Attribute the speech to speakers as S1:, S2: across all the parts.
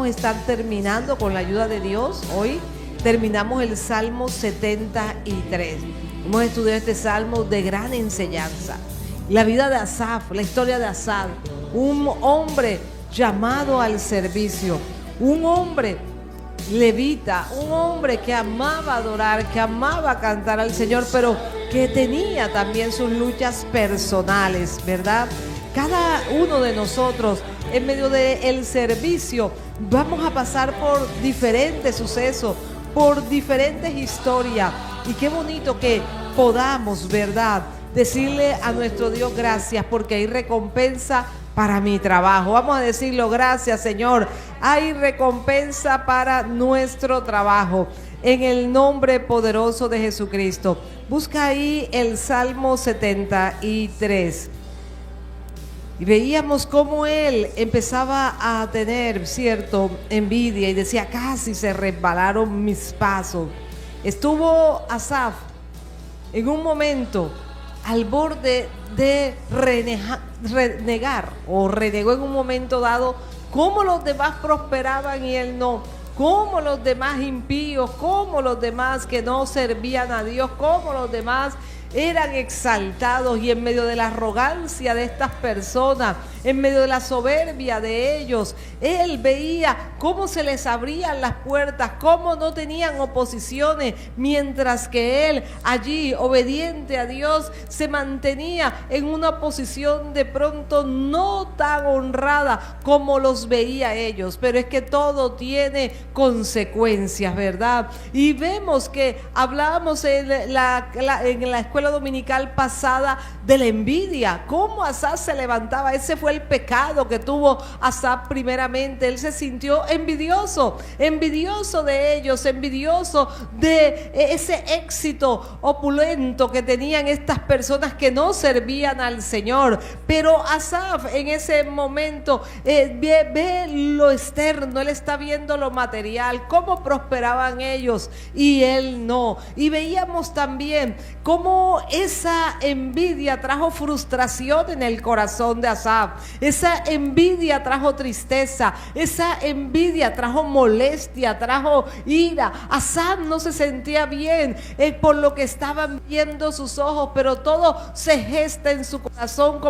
S1: vamos a estar terminando con la ayuda de Dios. Hoy terminamos el Salmo 73. Hemos estudiado este salmo de gran enseñanza. La vida de Asaf, la historia de Asaf, un hombre llamado al servicio, un hombre levita, un hombre que amaba adorar, que amaba cantar al Señor, pero que tenía también sus luchas personales, ¿verdad? Cada uno de nosotros, en medio del servicio, vamos a pasar por diferentes sucesos, por diferentes historias. Y qué bonito que podamos, ¿verdad?, decirle a nuestro Dios gracias, porque hay recompensa para mi trabajo. Vamos a decirlo: gracias, Señor, hay recompensa para nuestro trabajo, en el nombre poderoso de Jesucristo. Busca ahí el Salmo 73. Y veíamos cómo él empezaba a tener cierto envidia y decía: casi se resbalaron mis pasos. Estuvo Asaf en un momento al borde de renegar, o renegó en un momento dado, cómo los demás prosperaban y él no, cómo los demás impíos, cómo los demás que no servían a Dios, cómo los demás eran exaltados, y en medio de la arrogancia de estas personas, en medio de la soberbia de ellos, él veía cómo se les abrían las puertas, cómo no tenían oposiciones, mientras que él allí, obediente a Dios, se mantenía en una posición de pronto no tan honrada como los veía ellos. Pero es que todo tiene consecuencias, ¿verdad? Y vemos que hablábamos en la escuela dominical pasada de la envidia, cómo Asaf se levantaba. Ese fue el pecado que tuvo Asaf primeramente. Él se sintió envidioso de ellos, envidioso de ese éxito opulento que tenían estas personas que no servían al Señor. Pero Asaf en ese momento ve lo externo, él está viendo lo material, cómo prosperaban ellos y él no. Y veíamos también cómo esa envidia trajo frustración en el corazón de Asaf. Esa envidia trajo tristeza, esa envidia trajo molestia, trajo ira. Asaf no se sentía bien por lo que estaban viendo sus ojos, pero todo se gesta en su corazón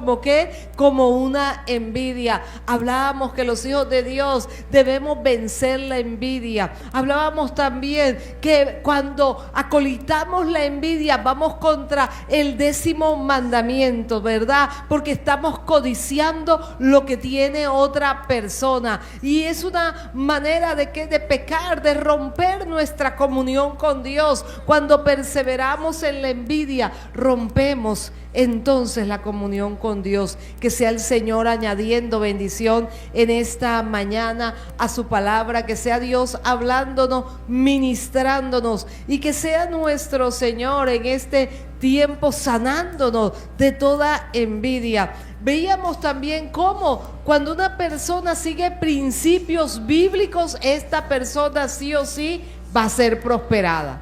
S1: como una envidia. Hablábamos que los hijos de Dios debemos vencer la envidia. Hablábamos también que cuando acolitamos la envidia vamos contra el 10º mandamiento, ¿verdad? Porque estamos codiciando lo que tiene otra persona, y es una manera de pecar, de romper nuestra comunión con Dios. Cuando perseveramos en la envidia, rompemos entonces la comunión con Dios. Que sea el Señor añadiendo bendición en esta mañana a su palabra, que sea Dios hablándonos, ministrándonos, y que sea nuestro Señor en este tiempo sanándonos de toda envidia. Veíamos también cómo cuando una persona sigue principios bíblicos, esta persona sí o sí va a ser prosperada.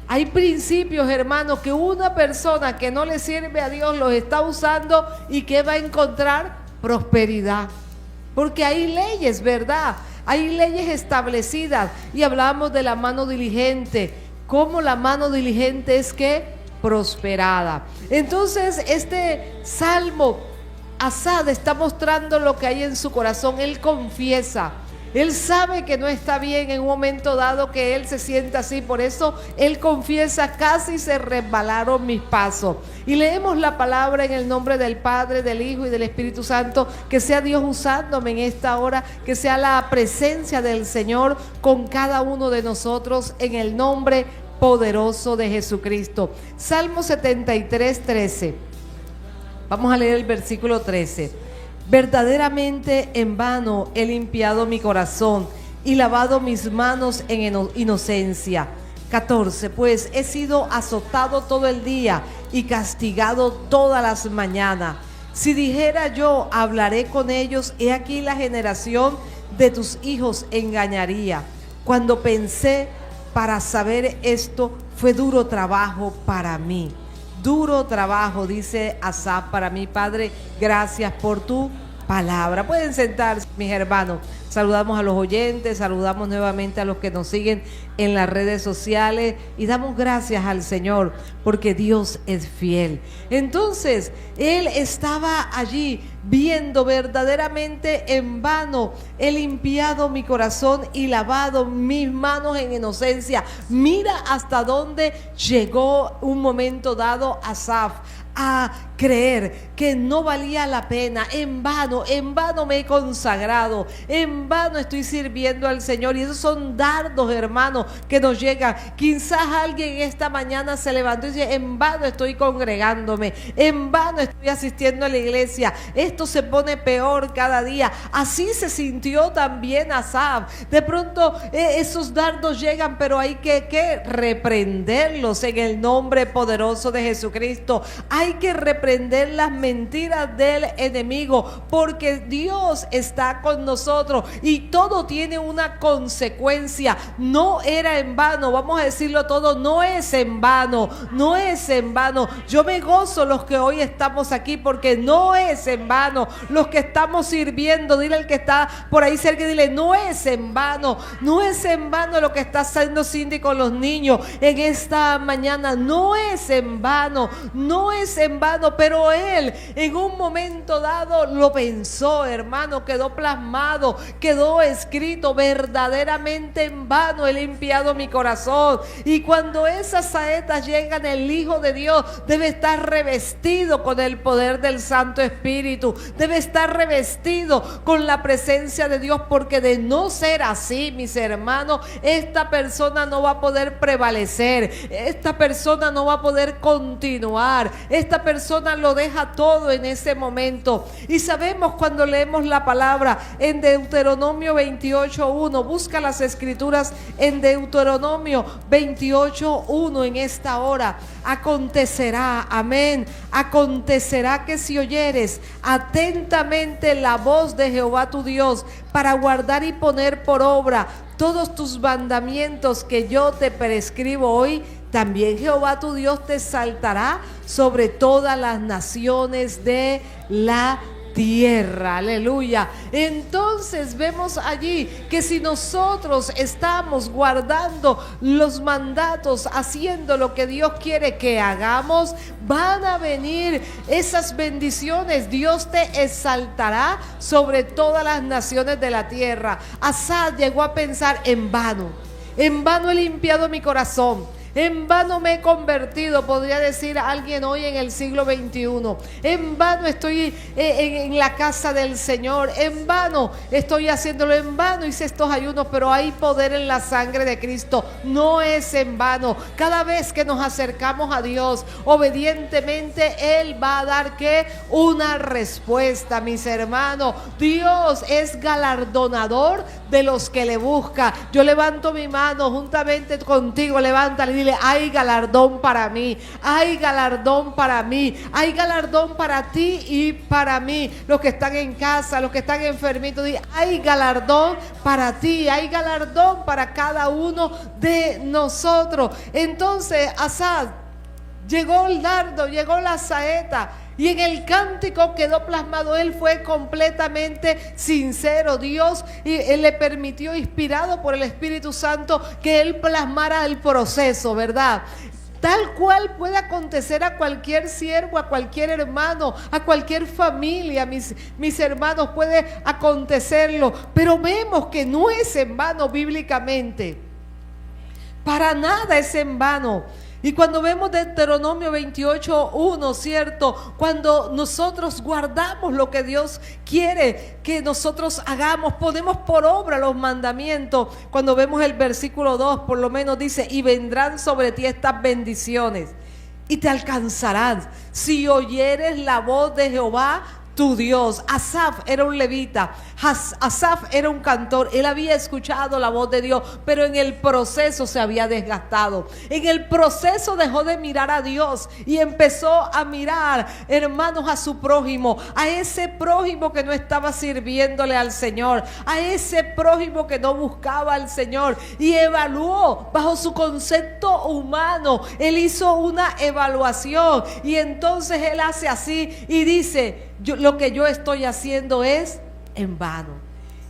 S1: Hay principios, hermanos, que una persona que no le sirve a Dios los está usando y que va a encontrar prosperidad. Porque hay leyes, ¿verdad? Hay leyes establecidas, y hablábamos de la mano diligente. ¿Cómo la mano diligente es que prosperada? Entonces este salmo, Asaf está mostrando lo que hay en su corazón. Él confiesa, él sabe que no está bien en un momento dado que él se sienta así. Por eso él confiesa: casi se resbalaron mis pasos. Y leemos la palabra en el nombre del Padre, del Hijo y del Espíritu Santo. Que sea Dios usándome en esta hora, que sea la presencia del Señor con cada uno de nosotros, en el nombre poderoso de Jesucristo. Salmo 73, 13. Vamos a leer el versículo 13. Verdaderamente en vano he limpiado mi corazón y lavado mis manos en inocencia. 14. Pues he sido azotado todo el día y castigado todas las mañanas. Si dijera yo, hablaré con ellos, he aquí la generación de tus hijos engañaría. Cuando pensé, para saber esto, fue duro trabajo para mí. Duro trabajo, dice Asaf, para mí. Padre, gracias por tu palabra. Pueden sentarse, mis hermanos. Saludamos a los oyentes, saludamos nuevamente a los que nos siguen en las redes sociales y damos gracias al Señor porque Dios es fiel. Entonces, Él estaba allí viendo verdaderamente en vano, he limpiado mi corazón y lavado mis manos en inocencia. Mira hasta dónde llegó un momento dado Asaf a creer que no valía la pena. En vano me he consagrado, en vano estoy sirviendo al Señor. Y esos son dardos, hermanos, que nos llegan. Quizás alguien esta mañana se levantó y dice: en vano estoy congregándome, en vano estoy asistiendo a la iglesia, esto se pone peor cada día. Así se sintió también Asaf. De pronto esos dardos llegan, pero hay que reprenderlos en el nombre poderoso de Jesucristo. Hay que reprender las mentiras del enemigo, porque Dios está con nosotros y todo tiene una consecuencia. No era en vano, vamos a decirlo todo, no es en vano, no es en vano. Yo me gozo los que hoy estamos aquí, porque no es en vano. Los que estamos sirviendo, dile al que está por ahí cerca, dile: no es en vano, no es en vano lo que está haciendo Cindy con los niños en esta mañana. No es en vano, no es en vano, pero él en un momento dado lo pensó, hermano, quedó plasmado, quedó escrito: verdaderamente en vano he limpiado mi corazón. Y cuando esas saetas llegan, el Hijo de Dios debe estar revestido con el poder del Santo Espíritu, debe estar revestido con la presencia de Dios, porque de no ser así, mis hermanos, esta persona no va a poder prevalecer, esta persona no va a poder continuar, esta persona lo deja todo en ese momento. Y sabemos, cuando leemos la palabra en Deuteronomio 28:1, busca las escrituras en Deuteronomio 28:1 en esta hora: acontecerá, amén, acontecerá que si oyeres atentamente la voz de Jehová tu Dios, para guardar y poner por obra todos tus mandamientos que yo te prescribo hoy, también Jehová tu Dios te exaltará sobre todas las naciones de la tierra. Aleluya. Entonces vemos allí que si nosotros estamos guardando los mandatos, haciendo lo que Dios quiere que hagamos, van a venir esas bendiciones. Dios te exaltará sobre todas las naciones de la tierra. Asaf llegó a pensar: en vano he limpiado mi corazón, en vano me he convertido, podría decir alguien hoy en el siglo XXI. En vano estoy en la casa del Señor, en vano estoy haciéndolo, en vano hice estos ayunos, pero hay poder en la sangre de Cristo. No es en vano. Cada vez que nos acercamos a Dios obedientemente, Él va a dar ¿qué? Una respuesta, mis hermanos. Dios es galardonador de los que le buscan. Yo levanto mi mano juntamente contigo, levántale. Dile: hay galardón para mí, hay galardón para mí, hay galardón para ti y para mí. Los que están en casa, los que están enfermitos, dile: hay galardón para ti, hay galardón para cada uno de nosotros. Entonces Asaf, llegó el dardo, llegó la saeta, y en el cántico quedó plasmado. Él fue completamente sincero. Dios le permitió, inspirado por el Espíritu Santo, que él plasmara el proceso, ¿verdad? Tal cual puede acontecer a cualquier siervo, a cualquier hermano, a cualquier familia, mis hermanos, puede acontecerlo. Pero vemos que no es en vano bíblicamente. Para nada es en vano. Y cuando vemos Deuteronomio 28:1, ¿cierto? Cuando nosotros guardamos lo que Dios quiere que nosotros hagamos, ponemos por obra los mandamientos. Cuando vemos el versículo 2, por lo menos dice: y vendrán sobre ti estas bendiciones y te alcanzarán si oyeres la voz de Jehová tu Dios. Asaf era un levita, Asaf era un cantor. Él había escuchado la voz de Dios, pero en el proceso se había desgastado. En el proceso dejó de mirar a Dios y empezó a mirar, hermanos, a su prójimo, a ese prójimo que no estaba sirviéndole al Señor, a ese prójimo que no buscaba al Señor, y evaluó bajo su concepto humano. Él hizo una evaluación y entonces él hace así y dice: lo que yo estoy haciendo es en vano.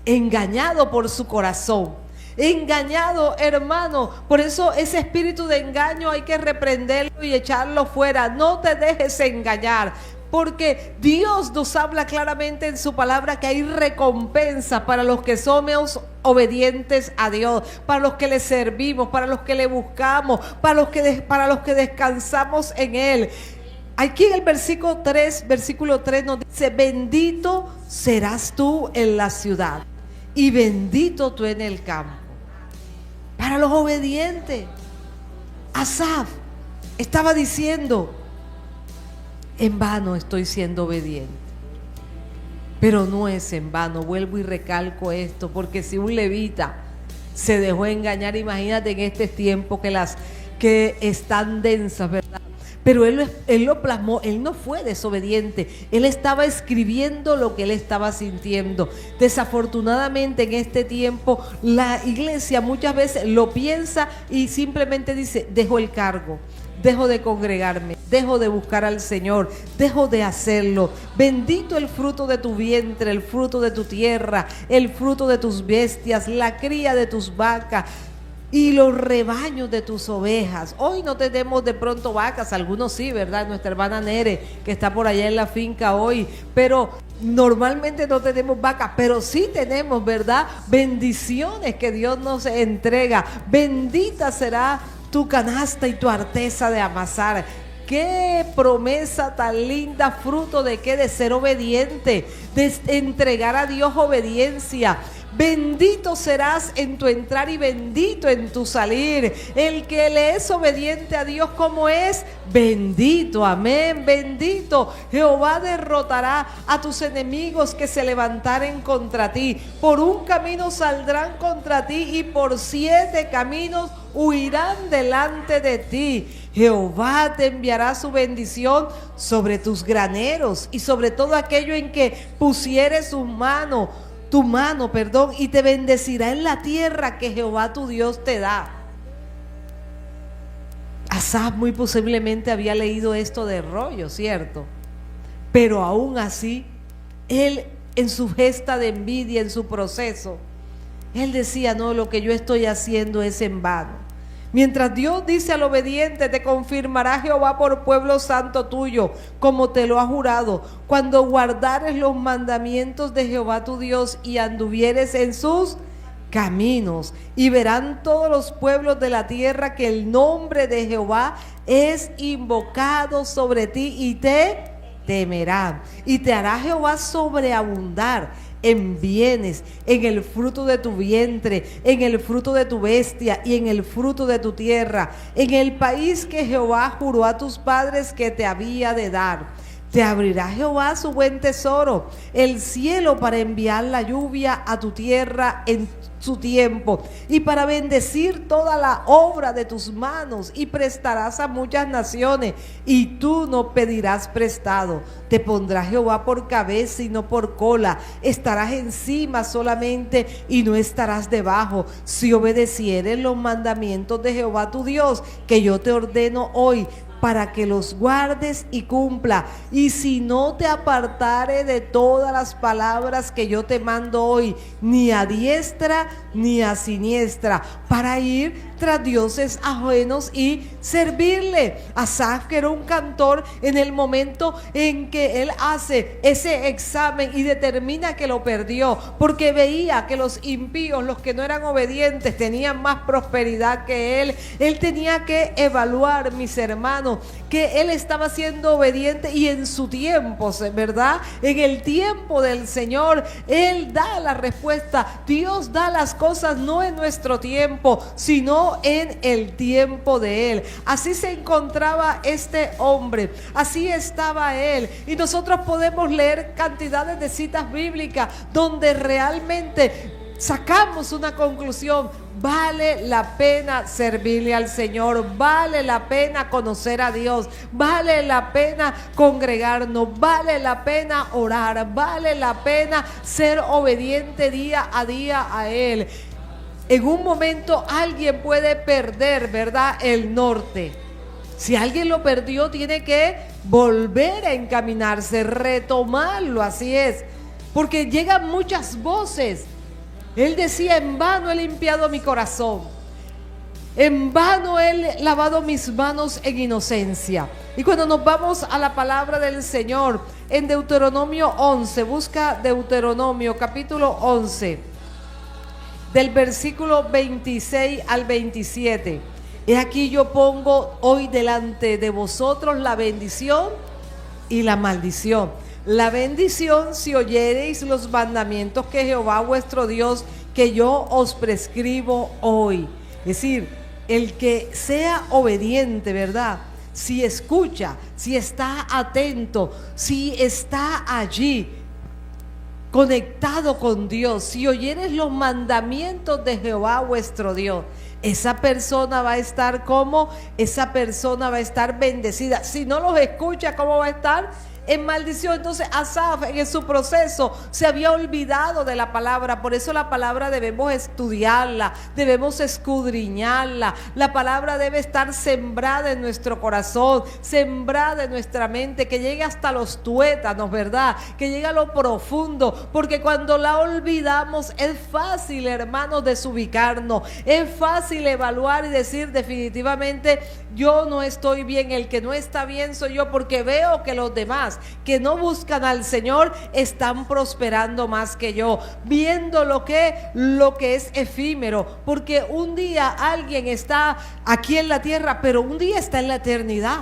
S1: Engañado por su corazón. Engañado, hermano. Por eso ese espíritu de engaño hay que reprenderlo y echarlo fuera. No te dejes engañar. Porque Dios nos habla claramente en su palabra que hay recompensa para los que somos obedientes a Dios, para los que le servimos, para los que le buscamos, para los que descansamos en Él. Aquí en el versículo 3 nos dice: bendito serás tú en la ciudad y bendito tú en el campo. Para los obedientes, Asaf estaba diciendo: en vano estoy siendo obediente. Pero no es en vano, vuelvo y recalco esto, porque si un levita se dejó engañar, imagínate en este tiempo que están densas, ¿verdad? Pero él lo plasmó, él no fue desobediente, él estaba escribiendo lo que él estaba sintiendo. Desafortunadamente en este tiempo la iglesia muchas veces lo piensa y simplemente dice: dejo el cargo, dejo de congregarme, dejo de buscar al Señor, dejo de hacerlo. Bendito el fruto de tu vientre, el fruto de tu tierra, el fruto de tus bestias, la cría de tus vacas y los rebaños de tus ovejas. Hoy no tenemos de pronto vacas, algunos sí, ¿verdad? Nuestra hermana Nere, que está por allá en la finca hoy, pero normalmente no tenemos vacas, pero sí tenemos, ¿verdad? Bendiciones que Dios nos entrega. Bendita será tu canasta y tu arteza de amasar. Qué promesa tan linda, fruto de qué, de ser obediente, de entregar a Dios obediencia. Bendito serás en tu entrar y bendito en tu salir. El que le es obediente a Dios como es, bendito, amén, bendito. Jehová derrotará a tus enemigos que se levantaren contra ti. Por un camino saldrán contra ti y por 7 caminos huirán delante de ti. Jehová te enviará su bendición sobre tus graneros y sobre todo aquello en que pusieres tu mano, y te bendecirá en la tierra que Jehová tu Dios te da. Asaf muy posiblemente había leído esto de rollo, ¿cierto? Pero aún así, él en su gesta de envidia, en su proceso, él decía: no, lo que yo estoy haciendo es en vano. Mientras Dios dice al obediente: te confirmará Jehová por pueblo santo tuyo, como te lo ha jurado, cuando guardares los mandamientos de Jehová tu Dios y anduvieres en sus caminos. Y verán todos los pueblos de la tierra que el nombre de Jehová es invocado sobre ti y te temerán. Y te hará Jehová sobreabundar en bienes, en el fruto de tu vientre, en el fruto de tu bestia y en el fruto de tu tierra, en el país que Jehová juró a tus padres que te había de dar. Te abrirá Jehová su buen tesoro, el cielo, para enviar la lluvia a tu tierra en su tiempo y para bendecir toda la obra de tus manos, y prestarás a muchas naciones y tú no pedirás prestado. Te pondrá Jehová por cabeza y no por cola, estarás encima solamente y no estarás debajo, si obedecieres los mandamientos de Jehová tu Dios, que yo te ordeno hoy, para que los guardes y cumpla. Y si no te apartare de todas las palabras que yo te mando hoy, ni a diestra ni a siniestra, para ir tras dioses ajenos y servirle. Asaf, que era un cantor, en el momento en que él hace ese examen y determina que lo perdió, porque veía que los impíos, los que no eran obedientes, tenían más prosperidad que él tenía que evaluar, mis hermanos, que él estaba siendo obediente y en su tiempo, ¿verdad? En el tiempo del Señor, Él da la respuesta. Dios da las cosas no en nuestro tiempo, sino en el tiempo de Él. Así se encontraba este hombre, así estaba él. Y nosotros podemos leer cantidades de citas bíblicas donde realmente sacamos una conclusión: vale la pena servirle al Señor, vale la pena conocer a Dios, vale la pena congregarnos, vale la pena orar, vale la pena ser obediente día a día a Él. En un momento alguien puede perder, ¿verdad?, el norte. Si alguien lo perdió, tiene que volver a encaminarse, retomarlo, así es, porque llegan muchas voces. Él decía: en vano he limpiado mi corazón, en vano he lavado mis manos en inocencia. Y cuando nos vamos a la palabra del Señor, en Deuteronomio 11, busca Deuteronomio capítulo 11, del versículo 26 al 27. He aquí yo pongo hoy delante de vosotros la bendición y la maldición. La bendición, si oyereis los mandamientos que Jehová vuestro Dios, que yo os prescribo hoy. Es decir, el que sea obediente, ¿verdad? Si escucha, si está atento, si está allí conectado con Dios, si oyeres los mandamientos de Jehová vuestro Dios, esa persona va a estar como, esa persona va a estar bendecida. Si no los escucha, ¿cómo va a estar? En maldición. Entonces Asaf en su proceso se había olvidado de la palabra. Por eso la palabra debemos estudiarla, debemos escudriñarla. La palabra debe estar sembrada en nuestro corazón, sembrada en nuestra mente, que llegue hasta los tuétanos, ¿verdad? Que llegue a lo profundo, porque cuando la olvidamos es fácil, hermanos, desubicarnos. Es fácil evaluar y decir: definitivamente yo no estoy bien, el que no está bien soy yo, porque veo que los demás que no buscan al Señor están prosperando más que yo, viendo lo que es efímero, porque un día alguien está aquí en la tierra, pero un día está en la eternidad.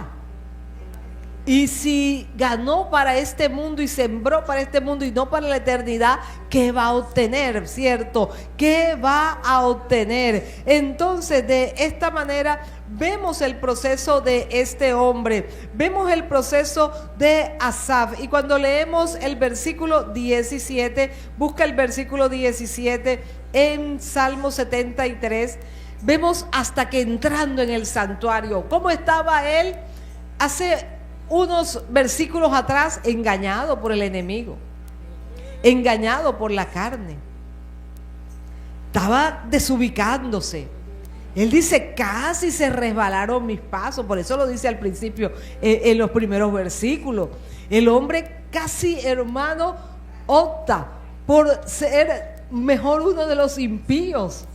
S1: Y si ganó para este mundo y sembró para este mundo y no para la eternidad, ¿qué va a obtener? ¿Cierto? ¿Qué va a obtener? Entonces, de esta manera vemos el proceso de este hombre, vemos el proceso de Asaf. Y cuando leemos el versículo 17, busca el versículo 17 en Salmo 73, vemos hasta que entrando en el santuario, ¿cómo estaba él? Hace unos versículos atrás, engañado por el enemigo, engañado por la carne, estaba desubicándose. Él dice: casi se resbalaron mis pasos. Por eso lo dice al principio, en los primeros versículos. El hombre casi, hermano, opta por ser mejor uno de los impíos.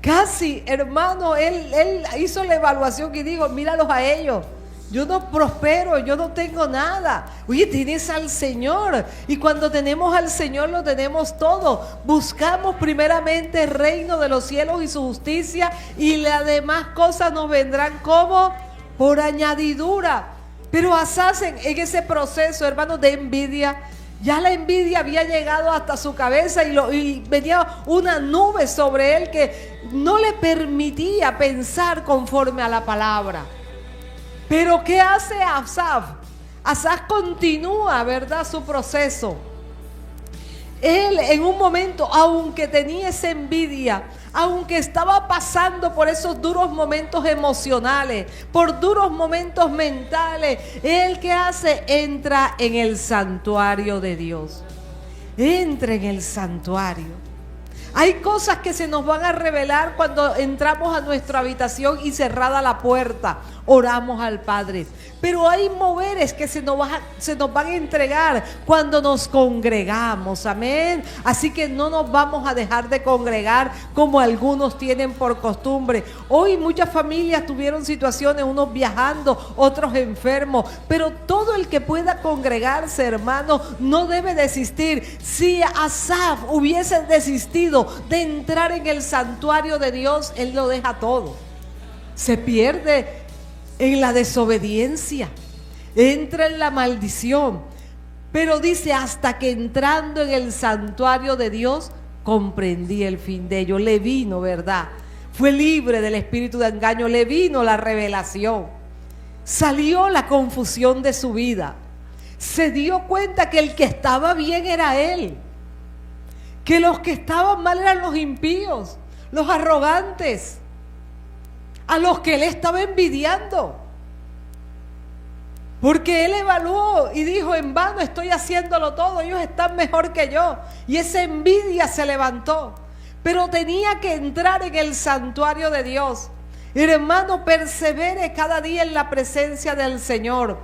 S1: Casi, hermano, él hizo la evaluación y dijo: míralos a ellos, yo no prospero, yo no tengo nada. Oye, tienes al Señor, y cuando tenemos al Señor lo tenemos todo. Buscamos primeramente el reino de los cielos y su justicia, y las demás cosas nos vendrán como por añadidura. Pero Asaf en ese proceso, hermanos, de envidia, ya la envidia había llegado hasta su cabeza y venía una nube sobre él que no le permitía pensar conforme a la palabra. Pero ¿qué hace Asaf? Asaf continúa, ¿verdad?, su proceso. Él en un momento, aunque tenía esa envidia, aunque estaba pasando por esos duros momentos emocionales, por duros momentos mentales, él ¿qué hace? Entra en el santuario de Dios. Entra en el santuario. Hay cosas que se nos van a revelar cuando entramos a nuestra habitación y cerrada la puerta, oramos al Padre. Pero hay moveres que se nos van a entregar cuando nos congregamos, amén. Así que no nos vamos a dejar de congregar como algunos tienen por costumbre. Hoy muchas familias tuvieron situaciones, unos viajando, otros enfermos, pero todo el que pueda congregarse, hermano, no debe desistir. Si Asaf hubiese desistido de entrar en el santuario de Dios, él lo deja todo, se pierde en la desobediencia, entra en la maldición. Pero dice: hasta que entrando en el santuario de Dios comprendí el fin de ello. Le vino, ¿verdad? Fue libre del espíritu de engaño, le vino la revelación, salió la confusión de su vida, se dio cuenta que el que estaba bien era él, que los que estaban mal eran los impíos, los arrogantes, a los que él estaba envidiando. Porque él evaluó y dijo: en vano estoy haciéndolo todo, ellos están mejor que yo. Y esa envidia se levantó. Pero tenía que entrar en el santuario de Dios. Hermano, persevere cada día en la presencia del Señor.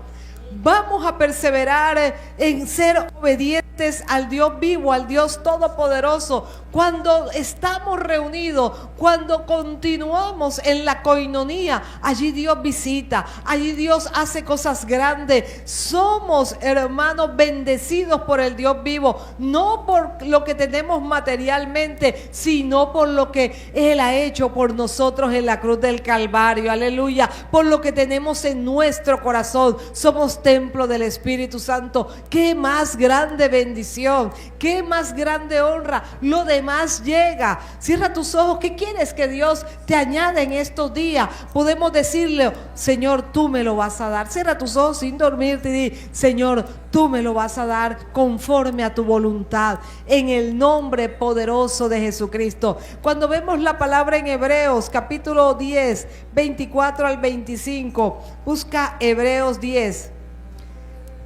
S1: Vamos a perseverar en ser obedientes al Dios vivo, al Dios todopoderoso. Cuando estamos reunidos, cuando continuamos en la coinonía, allí Dios visita, allí Dios hace cosas grandes. Somos, hermanos, bendecidos por el Dios vivo, no por lo que tenemos materialmente, sino por lo que Él ha hecho por nosotros en la cruz del Calvario. Aleluya. Por lo que tenemos en nuestro corazón. Somos templo del Espíritu Santo. Qué más grande bendición, qué más grande honra. Lo demás llega. Cierra tus ojos. ¿Qué quieres que Dios te añada en estos días? Podemos decirle: Señor, tú me lo vas a dar. Cierra tus ojos sin dormirte y di: Señor, tú me lo vas a dar conforme a tu voluntad, en el nombre poderoso de Jesucristo. Cuando vemos la palabra en Hebreos capítulo 10, 24 al 25, busca Hebreos 10,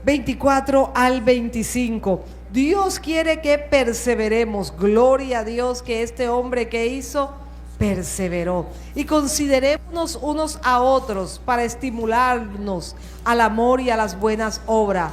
S1: 24 al 25. Dios quiere que perseveremos. Gloria a Dios que este hombre que hizo perseveró. Y considerémonos unos a otros para estimularnos al amor y a las buenas obras,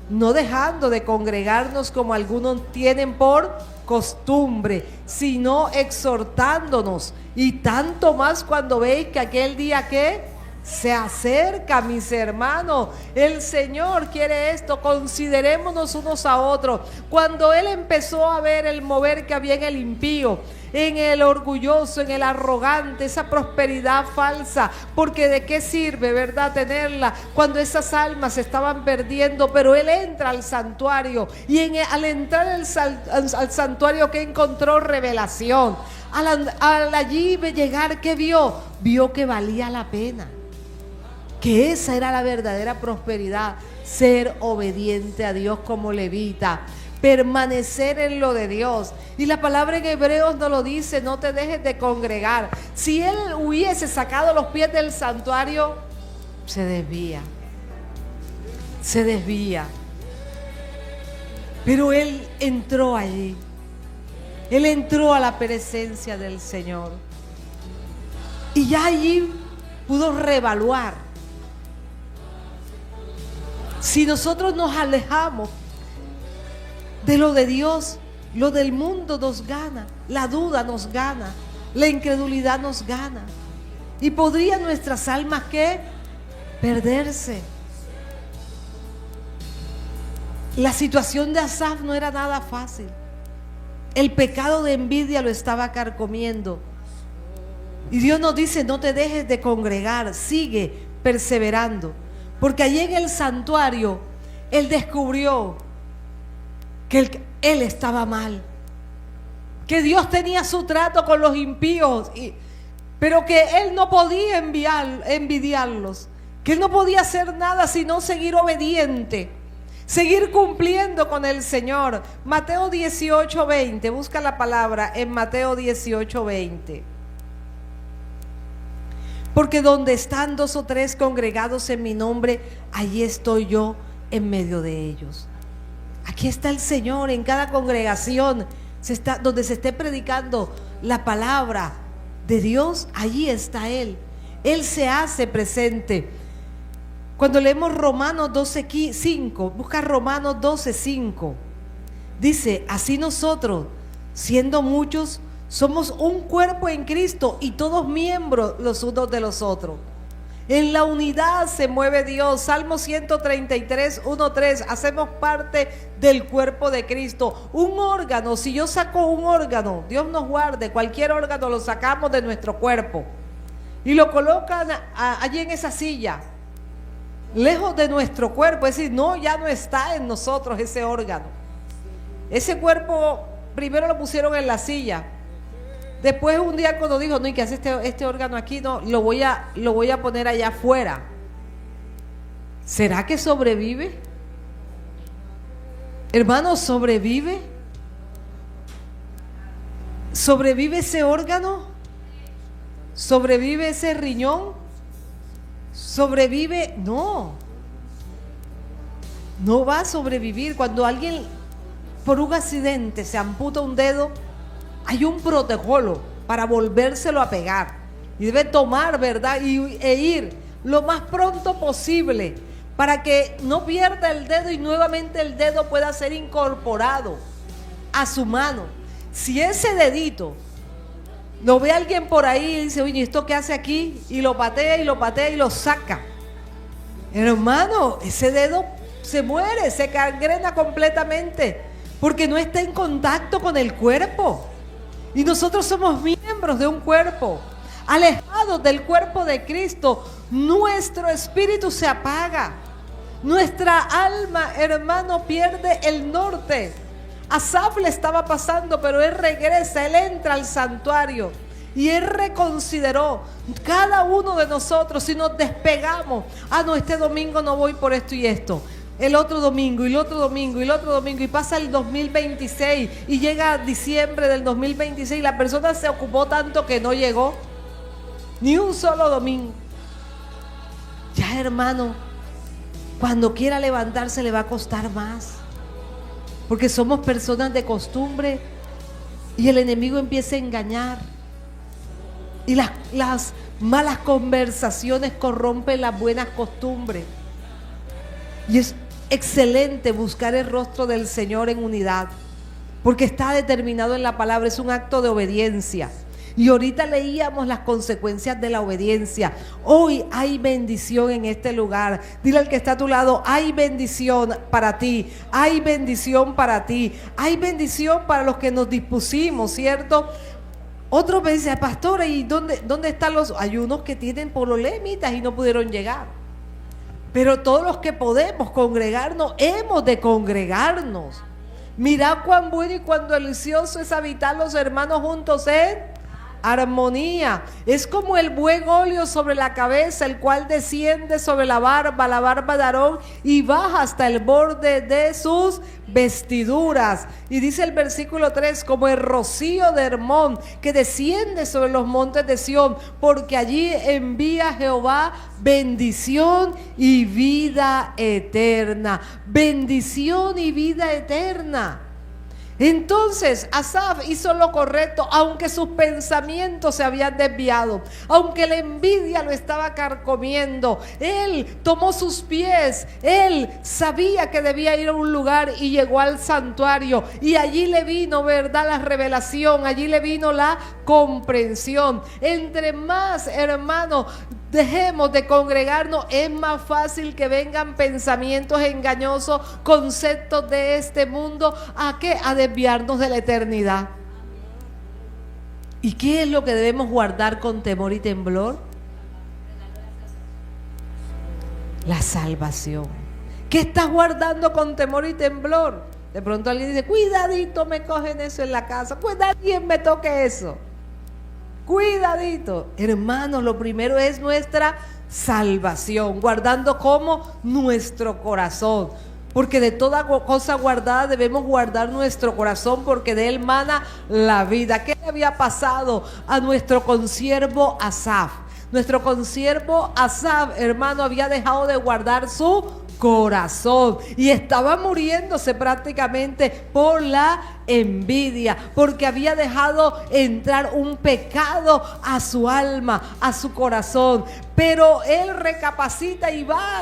S1: no dejando de congregarnos como algunos tienen por costumbre, sino exhortándonos, y tanto más cuando veis que aquel día que se acerca, mis hermanos. El Señor quiere esto. Considerémonos unos a otros. Cuando Él empezó a ver el mover que había en el impío, en el orgulloso, en el arrogante, esa prosperidad falsa, porque de qué sirve, ¿verdad?, tenerla cuando esas almas se estaban perdiendo. Pero Él entra al santuario, y al entrar al santuario, que encontró revelación. Al allí llegar, ¿qué vio? Vio que valía la pena, que esa era la verdadera prosperidad: ser obediente a Dios como levita, permanecer en lo de Dios. Y la palabra en Hebreos nos lo dice: no te dejes de congregar. Si él hubiese sacado los pies del santuario, se desvía. Pero él entró allí. Él entró a la presencia del Señor, y ya allí pudo reevaluar. Si nosotros nos alejamos de lo de Dios, lo del mundo nos gana, la duda nos gana, la incredulidad nos gana, y podrían nuestras almas ¿qué? Perderse. La situación de Asaf no era nada fácil. El pecado de envidia lo estaba carcomiendo, y Dios nos dice: no te dejes de congregar, sigue perseverando. Porque allí en el santuario él descubrió que él estaba mal, que Dios tenía su trato con los impíos, pero que él no podía envidiarlos, que él no podía hacer nada sino seguir obediente, seguir cumpliendo con el Señor. Mateo 18:20, busca la palabra en Mateo 18:20. Porque donde están 2 o 3 congregados en mi nombre, allí estoy yo en medio de ellos. Aquí está el Señor en cada congregación, donde se esté predicando la palabra de Dios, allí está Él. Él se hace presente. Cuando leemos Romanos 12:5, busca Romanos 12:5, dice: así nosotros, siendo muchos, somos un cuerpo en Cristo, y todos miembros los unos de los otros. En la unidad se mueve Dios. Salmo 133:1-3. Hacemos parte del cuerpo de Cristo. Un órgano, si yo saco un órgano, Dios nos guarde, cualquier órgano lo sacamos de nuestro cuerpo y lo colocan allí en esa silla, lejos de nuestro cuerpo. Es decir, no, ya no está en nosotros ese órgano. Ese cuerpo primero lo pusieron en la silla. Después un día cuando dijo: no, ¿y qué hace este órgano aquí? No, lo voy a poner allá afuera. ¿Será que sobrevive? Hermano, ¿sobrevive? ¿Sobrevive ese órgano? ¿Sobrevive ese riñón? ¿Sobrevive? No va a sobrevivir. Cuando alguien por un accidente se amputa un dedo, hay un protocolo para volvérselo a pegar, y debe tomar, ¿verdad?, e ir lo más pronto posible para que no pierda el dedo y nuevamente el dedo pueda ser incorporado a su mano. Si ese dedito lo ve alguien por ahí y dice, oye, ¿esto qué hace aquí? Y lo patea y lo patea y lo saca. Hermano, ese dedo se muere, se gangrena completamente, porque no está en contacto con el cuerpo. Y nosotros somos miembros de un cuerpo. Alejados del cuerpo de Cristo, nuestro espíritu se apaga. Nuestra alma, hermano, pierde el norte. Asaf le estaba pasando, pero él regresa, él entra al santuario y él reconsideró. Cada uno de nosotros, si nos despegamos, no, este domingo no voy por esto y esto, el otro domingo y el otro domingo y el otro domingo, y pasa el 2026 y llega diciembre del 2026 y la persona se ocupó tanto que no llegó ni un solo domingo. Ya, hermano, cuando quiera levantarse le va a costar más, porque somos personas de costumbre y el enemigo empieza a engañar y las malas conversaciones corrompen las buenas costumbres. Y es excelente buscar el rostro del Señor en unidad, porque está determinado en la palabra, es un acto de obediencia. Y ahorita leíamos las consecuencias de la obediencia. Hoy hay bendición en este lugar. Dile al que está a tu lado, hay bendición para ti, hay bendición para ti, hay bendición para los que nos dispusimos, ¿cierto? Otros me dicen, pastora, ¿y dónde están los? Hay unos que tienen problemitas y no pudieron llegar. Pero todos los que podemos congregarnos, hemos de congregarnos. Mirad cuán bueno y cuán delicioso es habitar los hermanos juntos en armonía. Es como el buen óleo sobre la cabeza, el cual desciende sobre la barba de Aarón y baja hasta el borde de sus vestiduras. Y dice el versículo 3, como el rocío de Hermón que desciende sobre los montes de Sión, porque allí envía Jehová bendición y vida eterna. Bendición y vida eterna. Entonces Asaf hizo lo correcto, aunque sus pensamientos se habían desviado, aunque la envidia lo estaba carcomiendo. Él tomó sus pies, él sabía que debía ir a un lugar y llegó al santuario, y allí le vino, ¿verdad?, la revelación, allí le vino la comprensión. Entre más, hermanos, dejemos de congregarnos, es más fácil que vengan pensamientos engañosos, conceptos de este mundo, ¿a qué? A desviarnos de la eternidad. ¿Y qué es lo que debemos guardar con temor y temblor? La salvación. ¿Qué estás guardando con temor y temblor? De pronto alguien dice, cuidadito, me cogen eso en la casa, cuidadito, me toque eso. Cuidadito, hermanos, lo primero es nuestra salvación, guardando como nuestro corazón, porque de toda cosa guardada debemos guardar nuestro corazón, porque de él mana la vida. ¿Qué le había pasado a nuestro consiervo Asaf? Nuestro consiervo Asaf, hermano, había dejado de guardar su corazón y estaba muriéndose prácticamente por la envidia, porque había dejado entrar un pecado a su alma, a su corazón. Pero él recapacita y va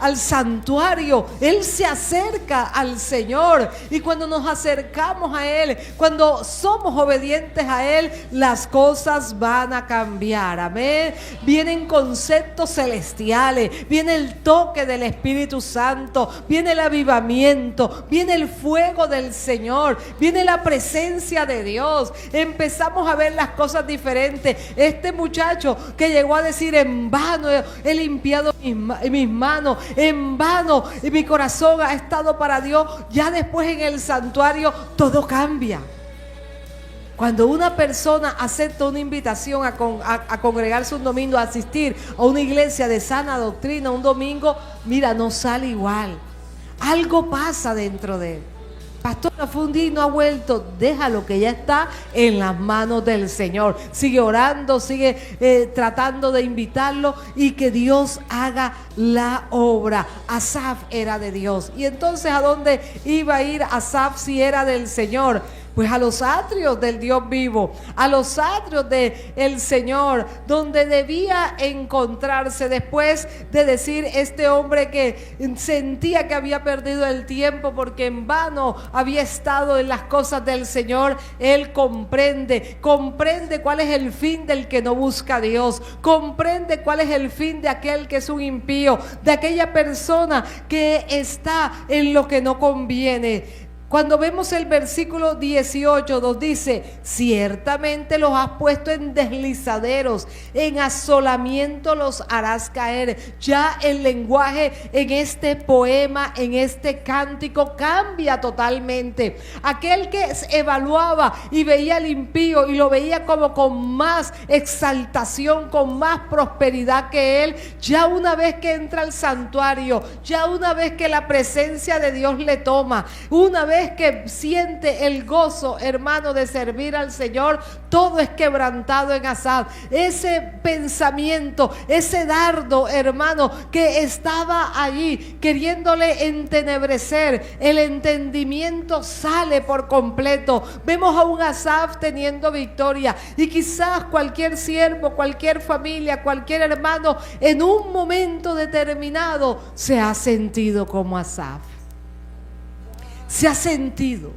S1: al santuario, él se acerca al Señor, y cuando nos acercamos a él, cuando somos obedientes a él, las cosas van a cambiar, amén. Vienen conceptos celestiales, viene el toque del Espíritu Santo, viene el avivamiento, viene el fuego del Señor, viene la presencia de Dios. Empezamos a ver las cosas diferentes. Este muchacho que llegó a decir, en vano he limpiado mis manos, en vano mi corazón ha estado para Dios, ya después en el santuario todo cambia. Cuando una persona acepta una invitación a congregarse un domingo, a asistir a una iglesia de sana doctrina un domingo, mira, no sale igual. Algo pasa dentro de él. Pastora, fue un día y no ha vuelto. Déjalo, que ya está en las manos del Señor. Sigue orando, sigue tratando de invitarlo, y que Dios haga la obra. Asaf era de Dios. Y entonces, ¿a dónde iba a ir Asaf si era del Señor? Pues a los atrios del Dios vivo, a los atrios del Señor, donde debía encontrarse después de decir este hombre que sentía que había perdido el tiempo porque en vano había estado en las cosas del Señor. Él comprende cuál es el fin del que no busca a Dios, comprende cuál es el fin de aquel que es un impío, de aquella persona que está en lo que no conviene. Cuando vemos el versículo 18 nos dice: ciertamente los has puesto en deslizaderos, en asolamiento los harás caer. Ya el lenguaje en este poema, en este cántico, cambia totalmente. Aquel que evaluaba y veía al impío y lo veía como con más exaltación, con más prosperidad que él, ya una vez que entra al santuario, ya una vez que la presencia de Dios le toma, una vez que siente el gozo, hermano, de servir al Señor, todo es quebrantado en Asaf. Ese pensamiento, ese dardo, hermano, que estaba allí queriéndole entenebrecer, el entendimiento sale por completo. Vemos a un Asaf teniendo victoria, y quizás cualquier siervo, cualquier familia, cualquier hermano en un momento determinado se ha sentido como Asaf. Se ha sentido.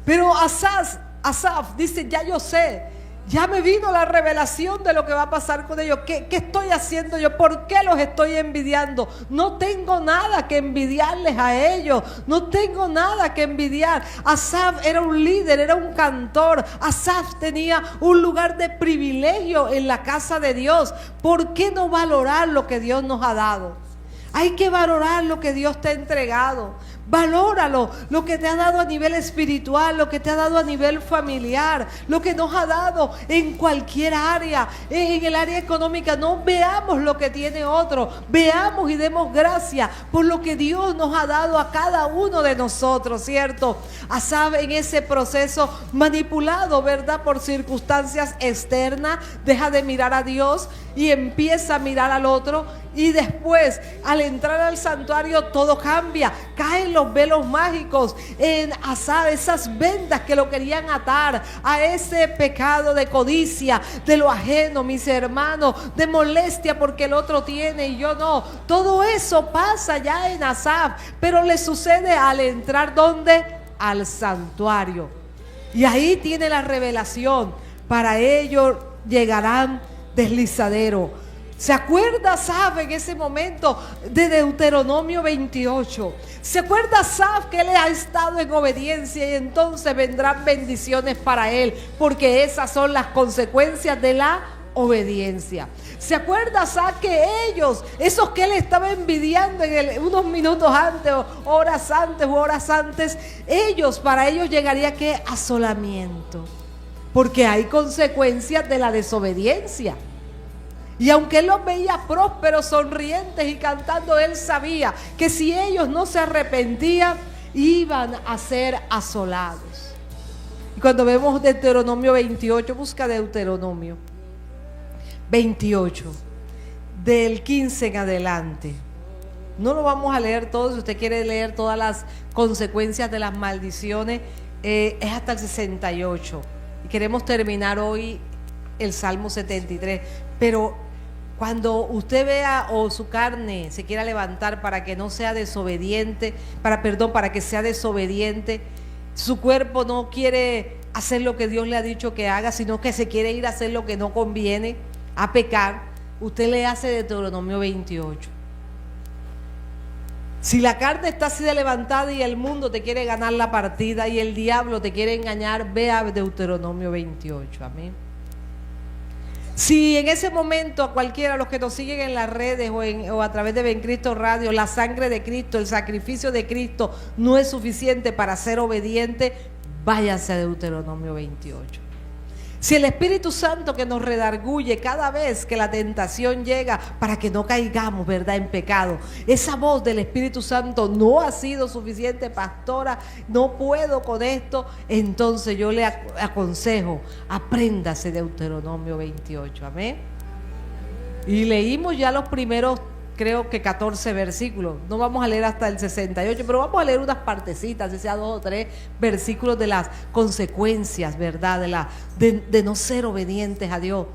S1: Pero Asaf dice: ya yo sé, ya me vino la revelación de lo que va a pasar con ellos. ¿Qué estoy haciendo yo? ¿Por qué los estoy envidiando? No tengo nada que envidiarles a ellos. No tengo nada que envidiar. Asaf era un líder, era un cantor. Asaf tenía un lugar de privilegio en la casa de Dios. ¿Por qué no valorar lo que Dios nos ha dado? Hay que valorar lo que Dios te ha entregado. Valóralo, lo que te ha dado a nivel espiritual, lo que te ha dado a nivel familiar, lo que nos ha dado en cualquier área, en el área económica. No veamos lo que tiene otro, veamos y demos gracias por lo que Dios nos ha dado a cada uno de nosotros, ¿cierto? Asaf, en ese proceso manipulado, ¿verdad?, por circunstancias externas, deja de mirar a Dios y empieza a mirar al otro. Y después, al entrar al santuario, todo cambia. Caen los velos mágicos en Asaf, esas vendas que lo querían atar a ese pecado de codicia, de lo ajeno, mis hermanos, de molestia porque el otro tiene y yo no. Todo eso pasa ya en Asaf, pero le sucede al entrar, ¿dónde? Al santuario. Y ahí tiene la revelación: para ellos llegarán deslizaderos. ¿Se acuerda Asaf en ese momento de Deuteronomio 28? ¿Se acuerda Asaf que él ha estado en obediencia y entonces vendrán bendiciones para él? Porque esas son las consecuencias de la obediencia. ¿Se acuerda Asaf que ellos, esos que él estaba envidiando unos minutos antes, o horas antes, para ellos llegaría ¿qué? Asolamiento. Porque hay consecuencias de la desobediencia. Y aunque él los veía prósperos, sonrientes y cantando, él sabía que si ellos no se arrepentían, iban a ser asolados. Y cuando vemos Deuteronomio 28, busca Deuteronomio 28, del 15 en adelante. No lo vamos a leer todo. Si usted quiere leer todas las consecuencias de las maldiciones, es hasta el 68. Y queremos terminar hoy el Salmo 73. Pero cuando usted vea o su carne se quiera levantar para que no sea desobediente, para que sea desobediente, su cuerpo no quiere hacer lo que Dios le ha dicho que haga, sino que se quiere ir a hacer lo que no conviene, a pecar, usted le hace Deuteronomio 28. Si la carne está así de levantada y el mundo te quiere ganar la partida y el diablo te quiere engañar, vea Deuteronomio 28, amén. Si en ese momento a cualquiera de los que nos siguen en las redes o a través de Ben Cristo Radio, la sangre de Cristo, el sacrificio de Cristo no es suficiente para ser obediente, váyanse a Deuteronomio 28. Si el Espíritu Santo que nos redarguye cada vez que la tentación llega para que no caigamos, ¿verdad?, en pecado, esa voz del Espíritu Santo no ha sido suficiente, pastora, no puedo con esto, entonces yo le aconsejo, apréndase Deuteronomio 28, amén. Y leímos ya los primeros creo que 14 versículos. No vamos a leer hasta el 68, pero vamos a leer unas partecitas, sea 2 o 3 versículos de las consecuencias, ¿verdad? De no ser obedientes a Dios.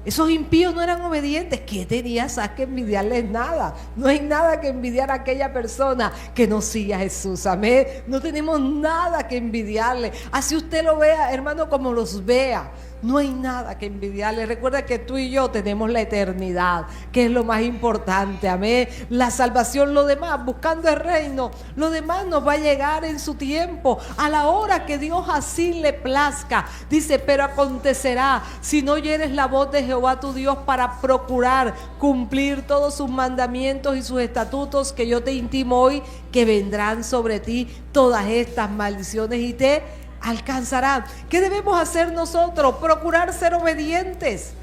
S1: Esos impíos no eran obedientes. ¿Qué tenías que envidiarles? Nada. No hay nada que envidiar a aquella persona que no sigue a Jesús. Amén. No tenemos nada que envidiarle. Así usted lo vea, hermano, como los vea. No hay nada que envidiarle. Recuerda que tú y yo tenemos la eternidad, que es lo más importante. Amén. La salvación, lo demás, buscando el reino, lo demás nos va a llegar en su tiempo, a la hora que Dios así le plazca. Dice, pero acontecerá si no oyeres la voz de Jehová tu Dios para procurar cumplir todos sus mandamientos y sus estatutos que yo te intimo hoy, que vendrán sobre ti todas estas maldiciones y te alcanzarán. ¿Qué debemos hacer nosotros? Procurar ser obedientes.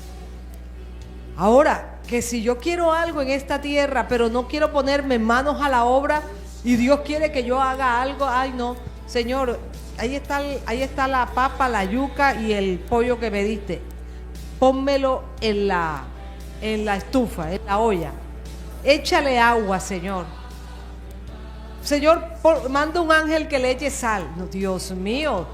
S1: Ahora, que si yo quiero algo en esta tierra, pero no quiero ponerme manos a la obra, y Dios quiere que yo haga algo, ay no, Señor, ahí está la papa, la yuca y el pollo que me diste. Pónmelo en la estufa, en la olla. Échale agua, Señor. Señor, manda un ángel que le eche sal. No, Dios mío.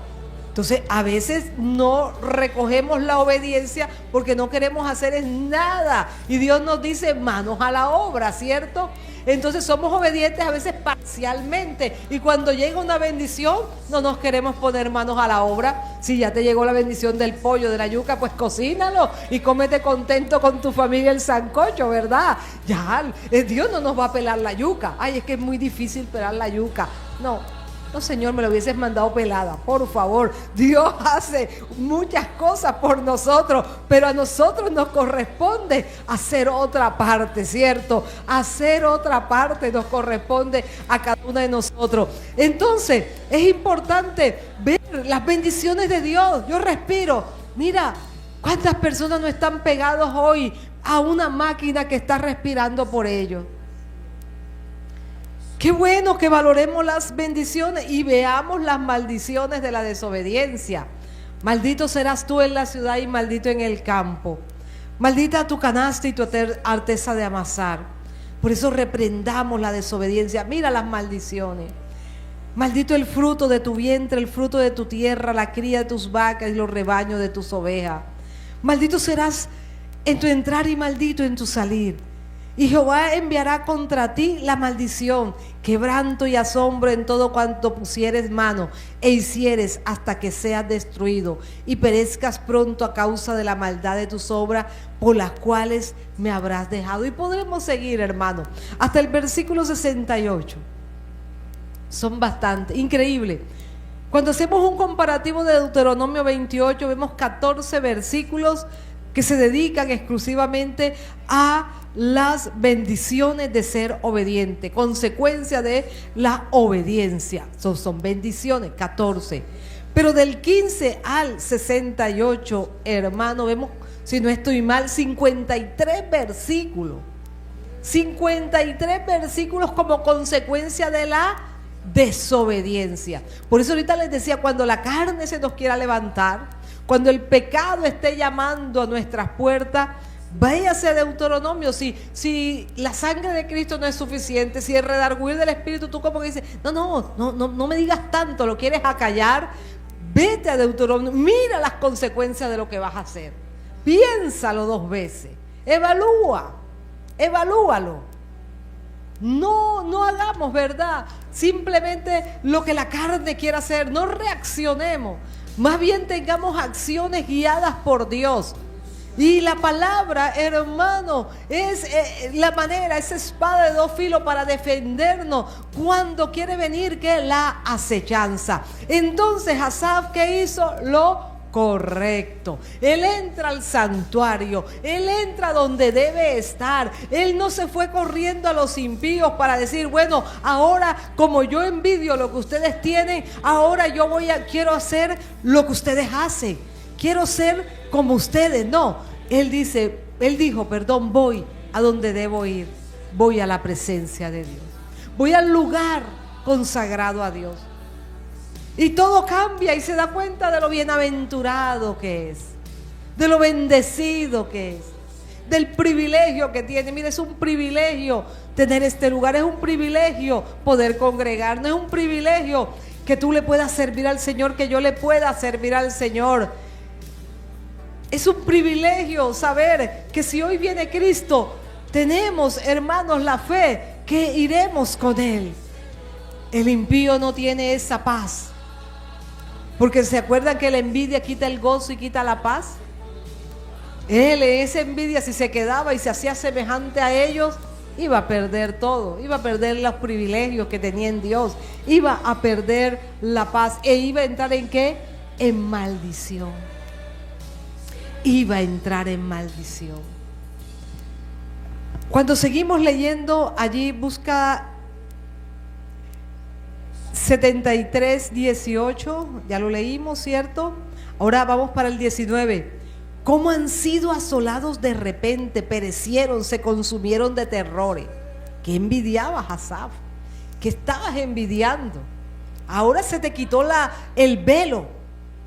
S1: Entonces, a veces no recogemos la obediencia porque no queremos hacer nada. Y Dios nos dice, manos a la obra, ¿cierto? Entonces somos obedientes a veces parcialmente. Y cuando llega una bendición, no nos queremos poner manos a la obra. Si ya te llegó la bendición del pollo, de la yuca, pues cocínalo y cómete contento con tu familia el sancocho, ¿verdad? Ya, Dios no nos va a pelar la yuca. Ay, es que es muy difícil pelar la yuca. No, Señor, me lo hubieses mandado pelada, por favor. Dios hace muchas cosas por nosotros, pero a nosotros nos corresponde hacer otra parte, ¿cierto? Hacer otra parte nos corresponde a cada uno de nosotros. Entonces, es importante ver las bendiciones de Dios. Yo respiro. Mira, ¿cuántas personas no están pegados hoy a una máquina que está respirando por ellos? Qué bueno que valoremos las bendiciones y veamos las maldiciones de la desobediencia. Maldito serás tú en la ciudad y maldito en el campo. Maldita tu canasta y tu arteza de amasar. Por eso reprendamos la desobediencia. Mira las maldiciones. Maldito el fruto de tu vientre, el fruto de tu tierra, la cría de tus vacas y los rebaños de tus ovejas. Maldito serás en tu entrar y maldito en tu salir. Y Jehová enviará contra ti la maldición, quebranto y asombro en todo cuanto pusieres mano e hicieres hasta que seas destruido y perezcas pronto a causa de la maldad de tus obras por las cuales me habrás dejado. Y podremos seguir, hermano, hasta el versículo 68. Son bastante, increíble. Cuando hacemos un comparativo de Deuteronomio 28, vemos 14 versículos que se dedican exclusivamente a las bendiciones de ser obediente, consecuencia de la obediencia. Son bendiciones, 14. Pero del 15 al 68, hermano, vemos, si no estoy mal, 53 versículos. 53 versículos como consecuencia de la desobediencia. Por eso ahorita les decía, cuando la carne se nos quiera levantar, cuando el pecado esté llamando a nuestras puertas, váyase a Deuteronomio. Si la sangre de Cristo no es suficiente, si el redarguir del Espíritu, tú como que dices, no me digas tanto, lo quieres acallar, vete a Deuteronomio, mira las consecuencias de lo que vas a hacer, piénsalo 2 veces, evalúalo. No hagamos, ¿verdad?, simplemente lo que la carne quiera hacer, no reaccionemos, más bien tengamos acciones guiadas por Dios. Y la palabra, hermano, es la manera, esa espada de 2 filos para defendernos cuando quiere venir, que la acechanza. Entonces Asaf, ¿qué hizo? Lo correcto. Él entra al santuario, él entra donde debe estar. Él no se fue corriendo a los impíos para decir, bueno, ahora como yo envidio lo que ustedes tienen, ahora yo quiero hacer lo que ustedes hacen. Quiero ser como ustedes. No, él dijo, voy a donde debo ir. Voy a la presencia de Dios. Voy al lugar consagrado a Dios. Y todo cambia y se da cuenta de lo bienaventurado que es, de lo bendecido que es. del privilegio que tiene. Mire, es un privilegio tener este lugar, es un privilegio poder congregar, no es un privilegio que tú le puedas servir al Señor, que yo le pueda servir al Señor. Es un privilegio saber que si hoy viene Cristo, tenemos, hermanos, la fe que iremos con Él. El impío no tiene esa paz, porque se acuerdan que la envidia quita el gozo y quita la paz. Él, esa envidia, si se quedaba y se hacía semejante a ellos, iba a perder todo, iba a perder los privilegios que tenía en Dios, iba a perder la paz e iba a entrar ¿en qué? En maldición. Iba a entrar en maldición. Cuando seguimos leyendo allí, busca 73:18, ya lo leímos, ¿cierto? Ahora vamos para el 19. ¿Cómo han sido asolados de repente? Perecieron, se consumieron de terrores. ¿Qué envidiabas, Asaf? ¿Qué estabas envidiando? Ahora se te quitó el velo.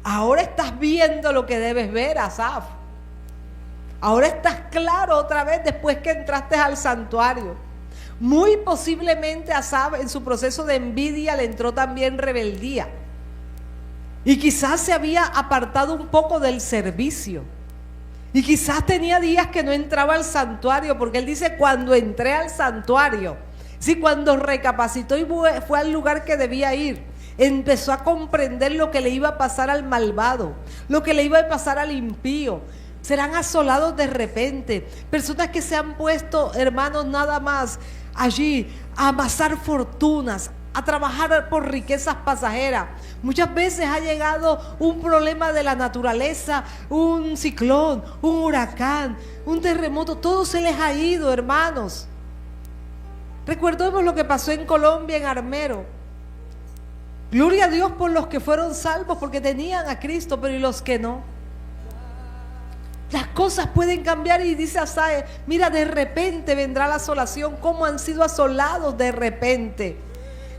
S1: Ahora estás viendo lo que debes ver, Asaf. Ahora estás claro otra vez después que entraste al santuario. Muy posiblemente Asaf, en su proceso de envidia, le entró también rebeldía. Y quizás se había apartado un poco del servicio. Y quizás tenía días que no entraba al santuario, porque él dice, cuando entré al santuario, sí, cuando recapacitó y fue al lugar que debía ir, empezó a comprender lo que le iba a pasar al malvado, lo que le iba a pasar al impío. Serán asolados de repente, personas que se han puesto, hermanos, nada más allí a amasar fortunas, a trabajar por riquezas pasajeras. Muchas veces ha llegado un problema de la naturaleza, un ciclón, un huracán, un terremoto, todo se les ha ido, hermanos. Recordemos lo que pasó en Colombia, en Armero. Gloria a Dios por los que fueron salvos porque tenían a Cristo, pero ¿y los que no? Las cosas pueden cambiar y dice Asael, mira, de repente vendrá la asolación. ¿Cómo han sido asolados de repente?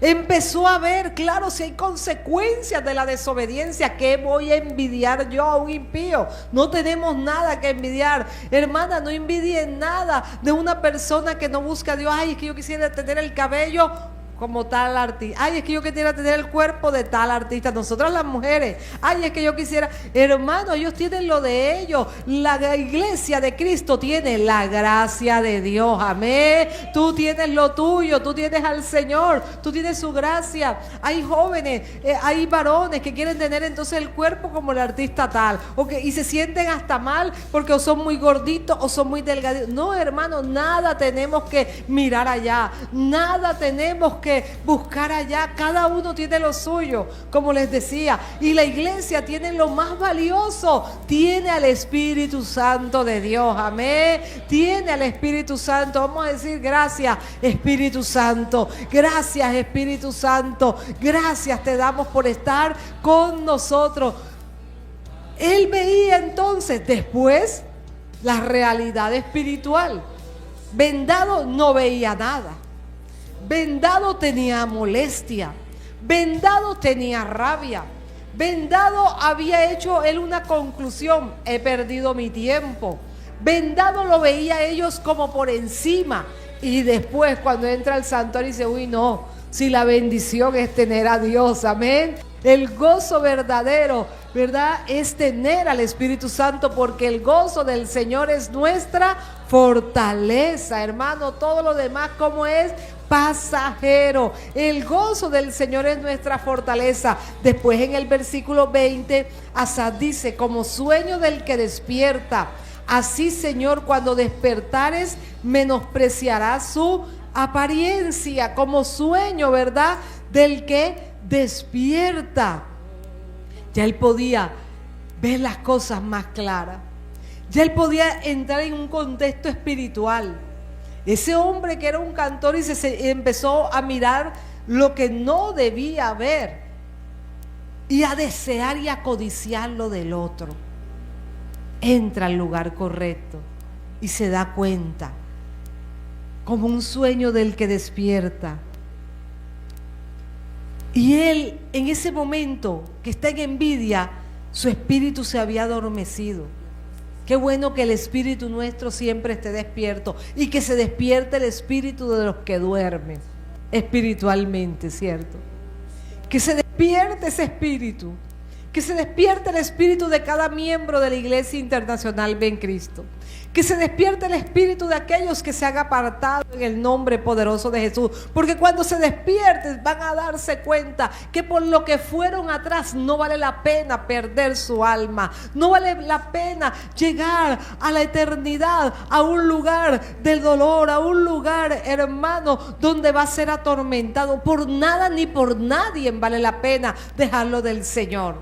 S1: Empezó a ver, claro, si hay consecuencias de la desobediencia. ¿Qué voy a envidiar yo a un impío? No tenemos nada que envidiar. Hermana, no envidien nada de una persona que no busca a Dios. Ay, es que yo quisiera tener el cabello como tal artista. Ay, es que yo quisiera tener el cuerpo de tal artista. Nosotras las mujeres. Ay, es que yo quisiera. Hermano, ellos tienen lo de ellos. La iglesia de Cristo tiene la gracia de Dios. Amén. Tú tienes lo tuyo. Tú tienes al Señor. Tú tienes su gracia. Hay jóvenes, hay varones que quieren tener entonces el cuerpo como el artista tal. Y se sienten hasta mal porque o son muy gorditos o son muy delgaditos. No, hermano, nada tenemos que mirar allá. Nada tenemos que buscar allá. Cada uno tiene lo suyo, como les decía, y la iglesia tiene lo más valioso, tiene al Espíritu Santo de Dios. Amén. Tiene al Espíritu Santo. Vamos a decir gracias, Espíritu Santo. Gracias, Espíritu Santo. Gracias te damos por estar con nosotros. Él veía entonces después la realidad espiritual. Vendado no veía nada. Vendado tenía molestia, Vendado tenía rabia, Vendado había hecho él una conclusión: he perdido mi tiempo. Vendado lo veía a ellos como por encima, y después cuando entra al santuario dice: uy, no, si la bendición es tener a Dios, amén. El gozo verdadero, ¿verdad?, es tener al Espíritu Santo, porque el gozo del Señor es nuestra fortaleza, hermano. Todo lo demás, ¿cómo es? Pasajero. El gozo del Señor es nuestra fortaleza. Después en el versículo 20, Asaf dice: como sueño del que despierta, así, Señor, cuando despertares, menospreciarás su apariencia. Como sueño, ¿verdad?, del que despierta. Ya él podía ver las cosas más claras. Ya él podía entrar en un contexto espiritual. Ese hombre que era un cantor y se empezó a mirar lo que no debía ver y a desear y a codiciar lo del otro. Entra al lugar correcto y se da cuenta, como un sueño del que despierta. Y él, en ese momento que está en envidia, su espíritu se había adormecido. Qué bueno que el espíritu nuestro siempre esté despierto y que se despierte el espíritu de los que duermen espiritualmente, ¿cierto? Que se despierte ese espíritu, que se despierte el espíritu de cada miembro de la Iglesia Internacional Ven Cristo, que se despierte el espíritu de aquellos que se han apartado en el nombre poderoso de Jesús, porque cuando se despierten van a darse cuenta que por lo que fueron atrás no vale la pena perder su alma, no vale la pena llegar a la eternidad, a un lugar del dolor, a un lugar, hermano, donde va a ser atormentado. Por nada ni por nadie vale la pena dejarlo del Señor.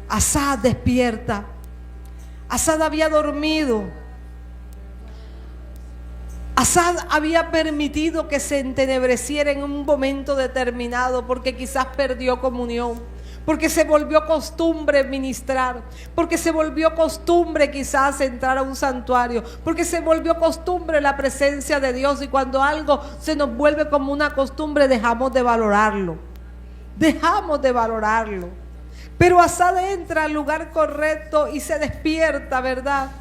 S1: Asad despierta. Asad había dormido. Asad había permitido que se entenebreciera en un momento determinado porque quizás perdió comunión, porque se volvió costumbre ministrar, porque se volvió costumbre quizás entrar a un santuario, porque se volvió costumbre la presencia de Dios, y cuando algo se nos vuelve como una costumbre dejamos de valorarlo. Pero Asad entra al lugar correcto y se despierta, ¿verdad?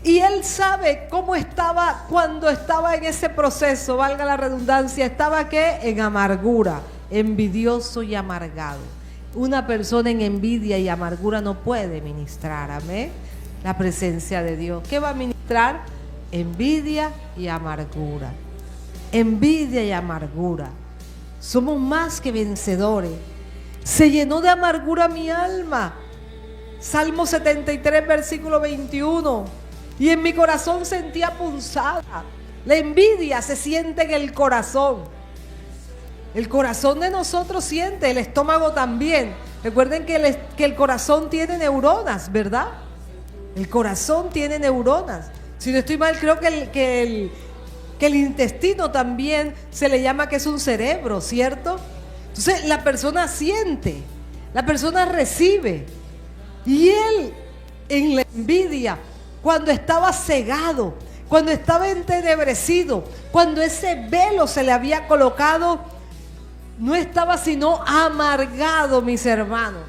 S1: Y él sabe cómo estaba cuando estaba en ese proceso, valga la redundancia. ¿Estaba qué? En amargura, envidioso y amargado. Una persona en envidia y amargura no puede ministrar, amén, la presencia de Dios. ¿Qué va a ministrar? Envidia y amargura. Envidia y amargura. Somos más que vencedores. Se llenó de amargura mi alma. Salmo 73, versículo 21. Y en mi corazón sentía punzada. La envidia se siente en el corazón. El corazón de nosotros siente, el estómago también. Recuerden que el corazón tiene neuronas, ¿verdad? El corazón tiene neuronas. Si no estoy mal, creo que el intestino también se le llama que es un cerebro, ¿cierto? Entonces la persona siente, la persona recibe. Y él en la envidia, cuando estaba cegado, cuando estaba entenebrecido, cuando ese velo se le había colocado, no estaba sino amargado, mis hermanos.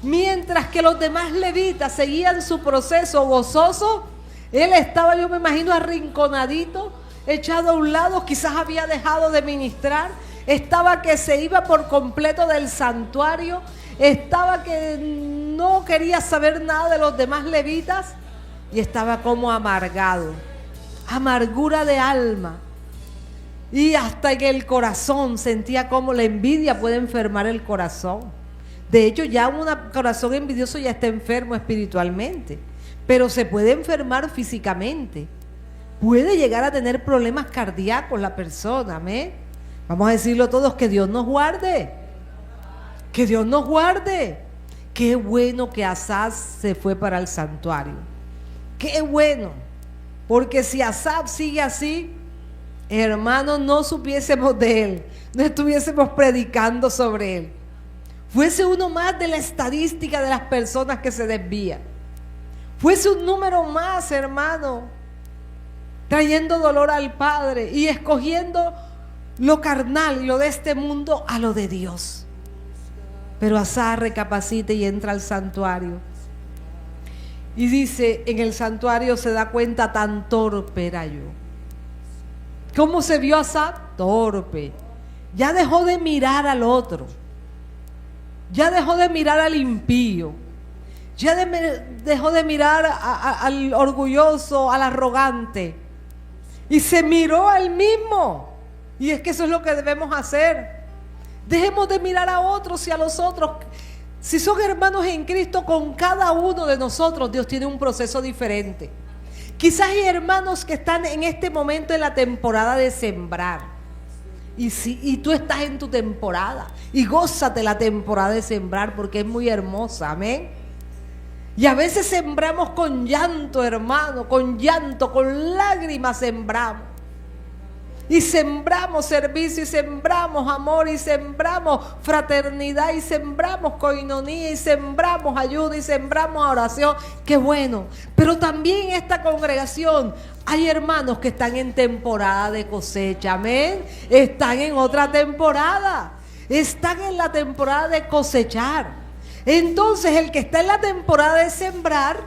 S1: Mientras que los demás levitas seguían su proceso gozoso, él estaba, yo me imagino, arrinconadito, echado a un lado, quizás había dejado de ministrar. Estaba que se iba por completo del santuario. Estaba que no quería saber nada de los demás levitas. Y estaba como amargado. Amargura de alma. Y hasta en el corazón sentía como la envidia puede enfermar el corazón. De hecho, ya un corazón envidioso ya está enfermo espiritualmente. Pero se puede enfermar físicamente. Puede llegar a tener problemas cardíacos la persona, amén. Vamos a decirlo todos, que Dios nos guarde. Que Dios nos guarde. Qué bueno que Asad se fue para el santuario. Qué bueno. Porque si Asad sigue así, hermanos, no supiésemos de él. No estuviésemos predicando sobre él. Fuese uno más de la estadística de las personas que se desvían. Fuese un número más, hermano, trayendo dolor al Padre y escogiendo lo carnal y lo de este mundo a lo de Dios. Pero Asad recapacita y entra al santuario. Y dice, en el santuario se da cuenta, tan torpe era yo. ¿Cómo se vio Asad? Torpe. Ya dejó de mirar al otro. Ya dejó de mirar al impío. Ya dejó de mirar al orgulloso, al arrogante. Y se miró al mismo. Y es que eso es lo que debemos hacer. Dejemos de mirar a otros y a los otros. Si son hermanos en Cristo, con cada uno de nosotros Dios tiene un proceso diferente. Quizás hay hermanos que están en este momento en la temporada de sembrar. Y tú estás en tu temporada. Y gózate la temporada de sembrar porque es muy hermosa, amén. Y a veces sembramos con llanto, hermano, con llanto, con lágrimas sembramos. Y sembramos servicio, y sembramos amor, y sembramos fraternidad, y sembramos coinonía, y sembramos ayuda, y sembramos oración. ¡Qué bueno! Pero también en esta congregación hay hermanos que están en temporada de cosecha, amén. Están en otra temporada. Están en la temporada de cosechar. Entonces el que está en la temporada de sembrar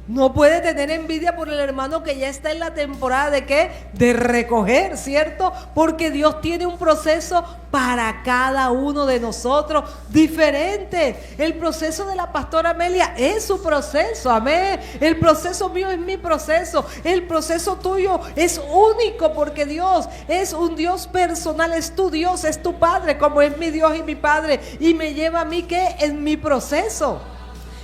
S1: No puede tener envidia por el hermano que ya está en la temporada de ¿qué? De recoger, ¿cierto? Porque Dios tiene un proceso para cada uno de nosotros diferente. El proceso de la pastora Amelia es su proceso, amén. El proceso mío es mi proceso. El proceso tuyo es único porque Dios es un Dios personal, es tu Dios, es tu Padre, como es mi Dios y mi Padre. Y me lleva a mí ¿qué? En mi proceso.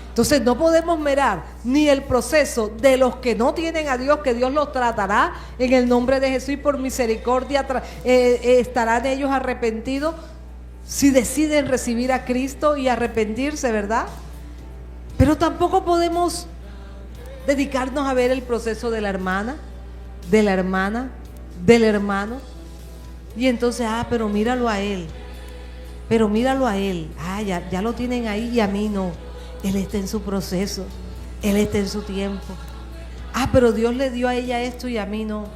S1: Entonces no podemos mirar ni el proceso de los que no tienen a Dios, que Dios los tratará en el nombre de Jesús y por misericordia estarán ellos arrepentidos si deciden recibir a Cristo y arrepentirse, ¿verdad? Pero tampoco podemos dedicarnos a ver el proceso de la hermana, del hermano. Y entonces, pero míralo a él. Ya lo tienen ahí y a mí no. Él está en su proceso, él está en su tiempo. Pero Dios le dio a ella esto y a mí no.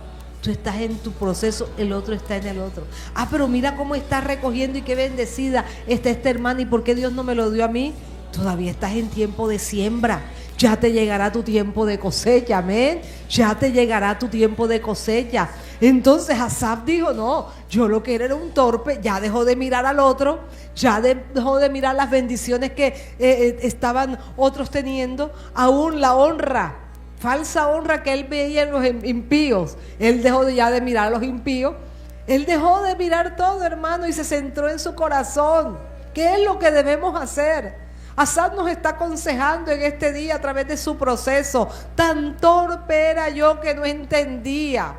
S1: Tú estás en tu proceso, el otro está en el otro. Pero mira cómo está recogiendo y qué bendecida está esta hermana. ¿Y por qué Dios no me lo dio a mí? Todavía estás en tiempo de siembra. Ya te llegará tu tiempo de cosecha, amén. Ya te llegará tu tiempo de cosecha. Entonces Asaf dijo, no, yo lo que era un torpe, ya dejó de mirar al otro, ya dejó de mirar las bendiciones que estaban otros teniendo, aún la honra, falsa honra que él veía en los impíos. Él dejó ya de mirar a los impíos, él dejó de mirar todo, hermano, y se centró en su corazón. ¿Qué es lo que debemos hacer? Asaf nos está aconsejando en este día a través de su proceso. Tan torpe era yo que no entendía.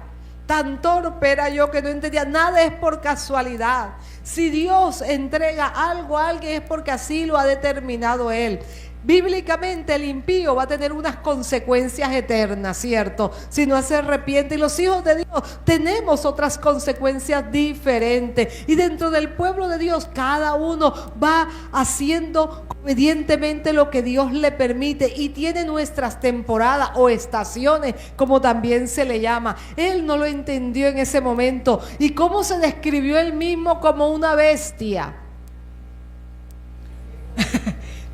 S1: Nada es por casualidad. Si Dios entrega algo a alguien es porque así lo ha determinado Él. Bíblicamente el impío va a tener unas consecuencias eternas, ¿cierto? Si no se arrepiente. Y los hijos de Dios tenemos otras consecuencias diferentes. Y dentro del pueblo de Dios cada uno va haciendo obedientemente lo que Dios le permite. Y tiene nuestras temporadas o estaciones, como también se le llama. Él no lo entendió en ese momento. Y cómo se describió él mismo como una bestia.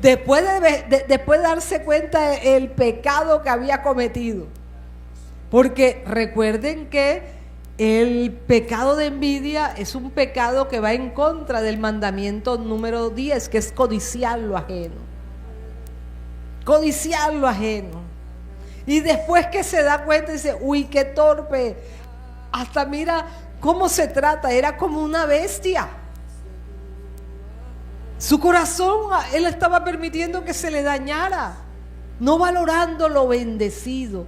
S1: Después de darse cuenta del pecado que había cometido. Porque recuerden que el pecado de envidia es un pecado que va en contra del mandamiento número 10, que es codiciar lo ajeno. Codiciar lo ajeno. Y después que se da cuenta dice, uy, qué torpe. Hasta mira cómo se trata, era como una bestia. Su corazón, él estaba permitiendo que se le dañara, no valorando lo bendecido,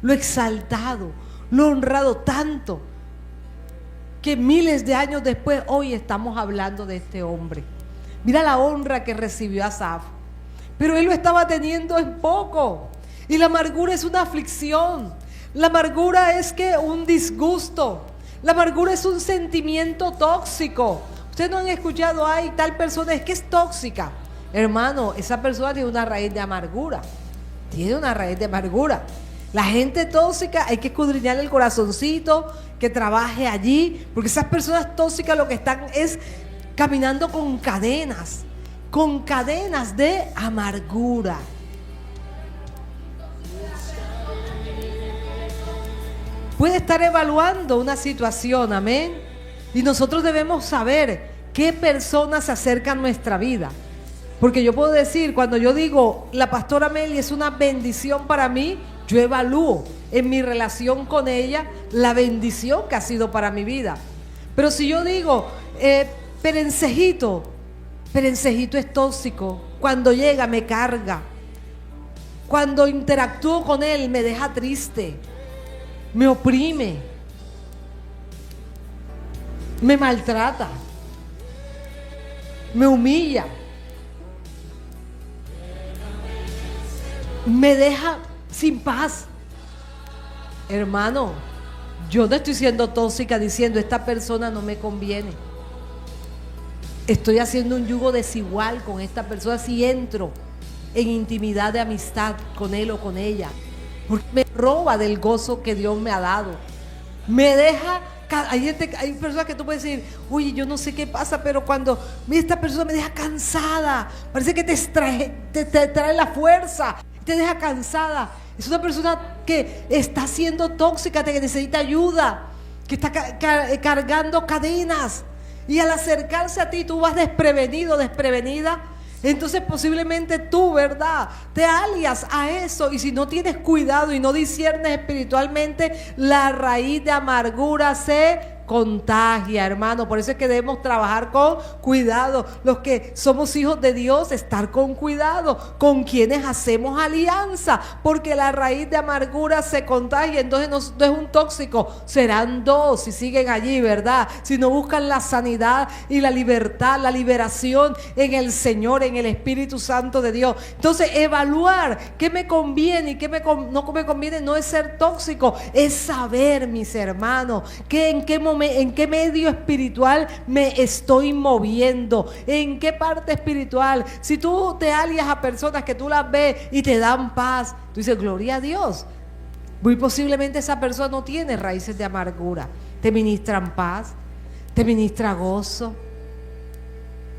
S1: lo exaltado, lo honrado, tanto que miles de años después, hoy estamos hablando de este hombre. Mira la honra que recibió Asaf, pero él lo estaba teniendo en poco. Y la amargura es una aflicción, la amargura es que un disgusto, la amargura es un sentimiento tóxico. Ustedes no han escuchado, hay tal persona, es que es tóxica. Hermano, esa persona tiene una raíz de amargura. La gente tóxica hay que escudriñar el corazoncito, que trabaje allí, porque esas personas tóxicas lo que están es caminando con cadenas de amargura. Puede estar evaluando una situación, amén. Y nosotros debemos saber qué personas se acercan a nuestra vida. Porque yo puedo decir, cuando yo digo, la pastora Amelia es una bendición para mí, yo evalúo en mi relación con ella la bendición que ha sido para mi vida. Pero si yo digo, Perencejito es tóxico, cuando llega me carga, cuando interactúo con él me deja triste, me oprime, me maltrata, me humilla, me deja sin paz. Hermano, yo no estoy siendo tóxica diciendo esta persona no me conviene. Estoy haciendo un yugo desigual con esta persona si entro en intimidad de amistad con él o con ella, porque me roba del gozo que Dios me ha dado. Me deja. Hay personas que tú puedes decir, oye, yo no sé qué pasa, pero cuando esta persona me deja cansada, parece que te trae la fuerza, te deja cansada. Es una persona que está siendo tóxica, que necesita ayuda, que está cargando cadenas. Y al acercarse a ti, tú vas desprevenido, desprevenida. Entonces posiblemente tú, ¿verdad?, te alias a eso. Y si no tienes cuidado y no disiernes espiritualmente, la raíz de amargura se contagia, hermano. Por eso es que debemos trabajar con cuidado. Los que somos hijos de Dios, estar con cuidado con quienes hacemos alianza, porque la raíz de amargura se contagia. Entonces no es un tóxico, serán dos si siguen allí, ¿verdad? Si no buscan la sanidad y la libertad, la liberación en el Señor, en el Espíritu Santo de Dios. Entonces evaluar qué me conviene y qué no me conviene no es ser tóxico, es saber, mis hermanos, que en qué medio espiritual me estoy moviendo, en qué parte espiritual. Si tú te alias a personas que tú las ves y te dan paz, tú dices, gloria a Dios. Muy posiblemente esa persona no tiene raíces de amargura. Te ministran paz, te ministra gozo,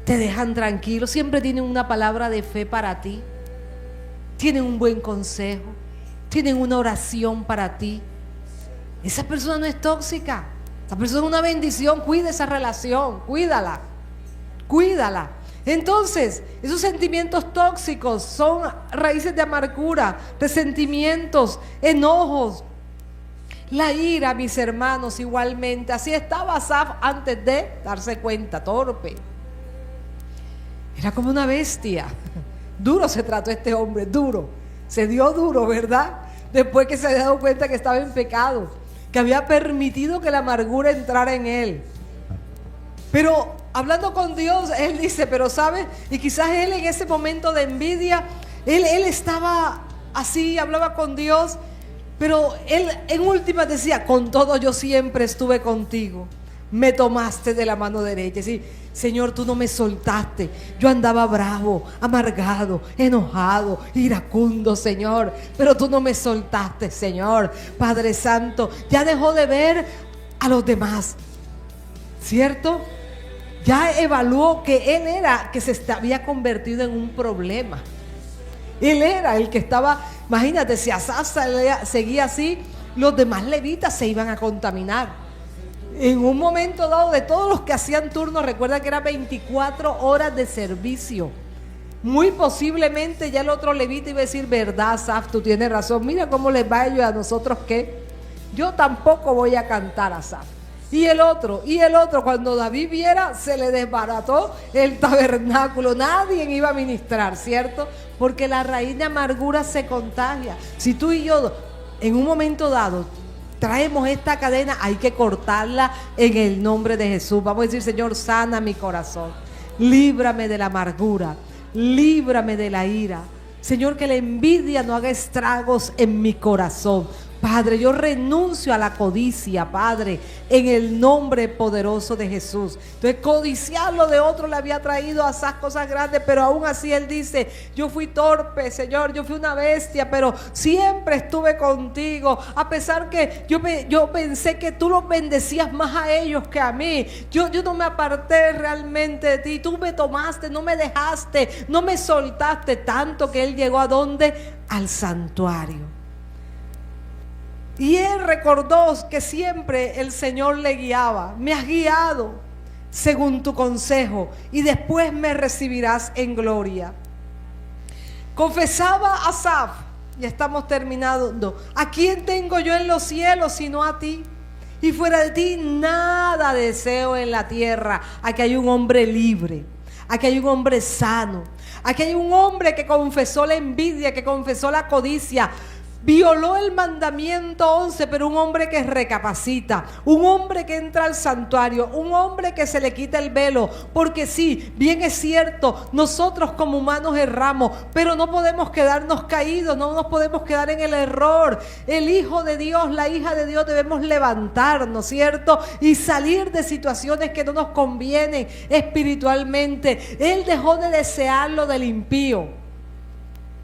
S1: te dejan tranquilo, siempre tienen una palabra de fe para ti, tienen un buen consejo, tienen una oración para ti. Esa persona no es tóxica. Esa persona es una bendición. Cuida esa relación, cuídala. Entonces, esos sentimientos tóxicos son raíces de amargura, resentimientos, enojos. La ira, mis hermanos, igualmente. Así estaba Asaf antes de darse cuenta, torpe. Era como una bestia. Duro se trató este hombre, duro. Se dio duro, ¿verdad? Después que se había dado cuenta que estaba en pecado, que había permitido que la amargura entrara en él. Pero hablando con Dios, él dice, pero ¿sabes? Y quizás él en ese momento de envidia, él estaba así, hablaba con Dios, pero él en última decía, con todo yo siempre estuve contigo. Me tomaste de la mano derecha. Sí, Señor, tú no me soltaste. Yo andaba bravo, amargado, enojado, iracundo, Señor, pero tú no me soltaste, Señor. Padre Santo, ya dejó de ver a los demás, ¿cierto? Ya evaluó que él era, que se había convertido en un problema. Él era el que estaba, imagínate, si Asaf seguía así, los demás levitas se iban a contaminar. En un momento dado, de todos los que hacían turno, recuerda que eran 24 horas de servicio. Muy posiblemente ya el otro levita iba a decir, verdad, Asaf, tú tienes razón. Mira cómo les va a ellos, a nosotros qué. Yo tampoco voy a cantar, Asaf. Y el otro, cuando David viera, se le desbarató el tabernáculo. Nadie iba a ministrar, ¿cierto? Porque la raíz de amargura se contagia. Si tú y yo, en un momento dado, traemos esta cadena, hay que cortarla en el nombre de Jesús. Vamos a decir, Señor, sana mi corazón, líbrame de la amargura, líbrame de la ira. Señor, que la envidia no haga estragos en mi corazón. Padre, yo renuncio a la codicia, Padre, en el nombre poderoso de Jesús. Entonces, codiciar lo de otro le había traído a esas cosas grandes, pero aún así él dice, yo fui torpe, Señor, yo fui una bestia, pero siempre estuve contigo. A pesar que yo pensé que tú los bendecías más a ellos que a mí. Yo no me aparté realmente de ti. Tú me tomaste, no me dejaste, no me soltaste, tanto que él llegó ¿a dónde? Al santuario. Y él recordó que siempre el Señor le guiaba. Me has guiado según tu consejo y después me recibirás en gloria. Confesaba Asaf, ya estamos terminando, ¿a quién tengo yo en los cielos sino a ti? Y fuera de ti nada deseo en la tierra. Aquí hay un hombre libre, aquí hay un hombre sano, aquí hay un hombre que confesó la envidia, que confesó la codicia. Violó el mandamiento 11, pero un hombre que recapacita, un hombre que entra al santuario, un hombre que se le quita el velo, porque sí, bien es cierto, nosotros como humanos erramos, pero no podemos quedarnos caídos, no nos podemos quedar en el error. El hijo de Dios, la hija de Dios, debemos levantarnos, ¿cierto? Y salir de situaciones que no nos convienen espiritualmente. Él dejó de desear lo del impío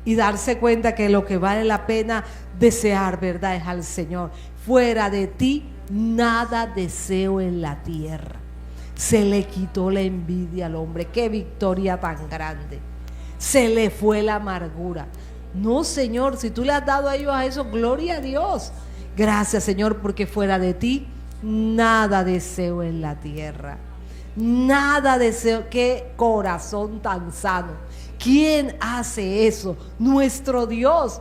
S1: y darse cuenta que lo que vale la pena desear, ¿verdad?, es al Señor. Fuera de ti nada deseo en la tierra. Se le quitó la envidia al hombre. Qué victoria tan grande. Se le fue la amargura. No, Señor, si tú le has dado a ellos a eso, gloria a Dios. Gracias, Señor, porque fuera de ti nada deseo en la tierra. Nada deseo. Qué corazón tan sano. ¿Quién hace eso? Nuestro Dios.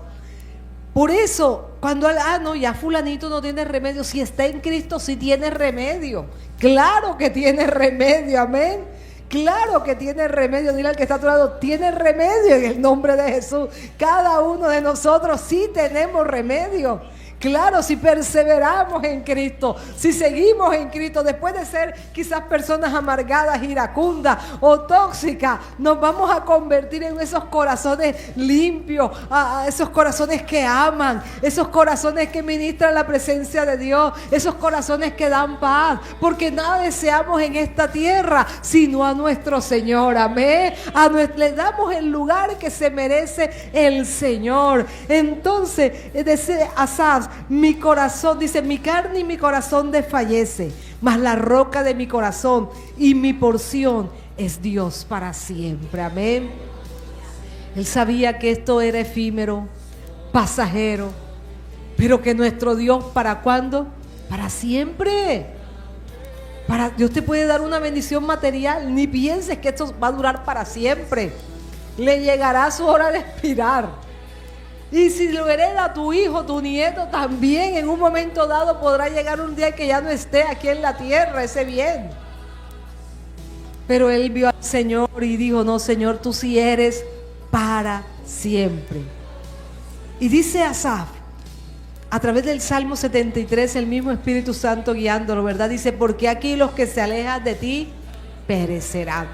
S1: Por eso, cuando no, ya fulanito no tiene remedio. Si está en Cristo, sí tiene remedio. Claro que tiene remedio, amén. Claro que tiene remedio. Dile al que está a tu lado, tiene remedio en el nombre de Jesús. Cada uno de nosotros sí tenemos remedio. Claro, si perseveramos en Cristo, si seguimos en Cristo, después de ser quizás personas amargadas, iracundas o tóxicas, nos vamos a convertir en esos corazones limpios, a esos corazones que aman, esos corazones que ministran la presencia de Dios, esos corazones que dan paz, porque nada deseamos en esta tierra sino a nuestro Señor, amén. Le damos el lugar que se merece el Señor. Entonces, dice Asaf, mi corazón, dice, mi carne y mi corazón desfallece, mas la roca de mi corazón y mi porción es Dios para siempre, amén. Él sabía que esto era efímero, pasajero, pero que nuestro Dios, ¿para cuándo? Para siempre. Dios te puede dar una bendición material, ni pienses que esto va a durar para siempre. Le llegará su hora de expirar. Y si lo hereda tu hijo, tu nieto, también en un momento dado podrá llegar un día que ya no esté aquí en la tierra ese bien. Pero él vio al Señor y dijo, no, Señor, tú sí eres para siempre. Y dice Asaf, a través del Salmo 73, el mismo Espíritu Santo guiándolo, ¿verdad? Dice, porque aquí los que se alejan de ti perecerán.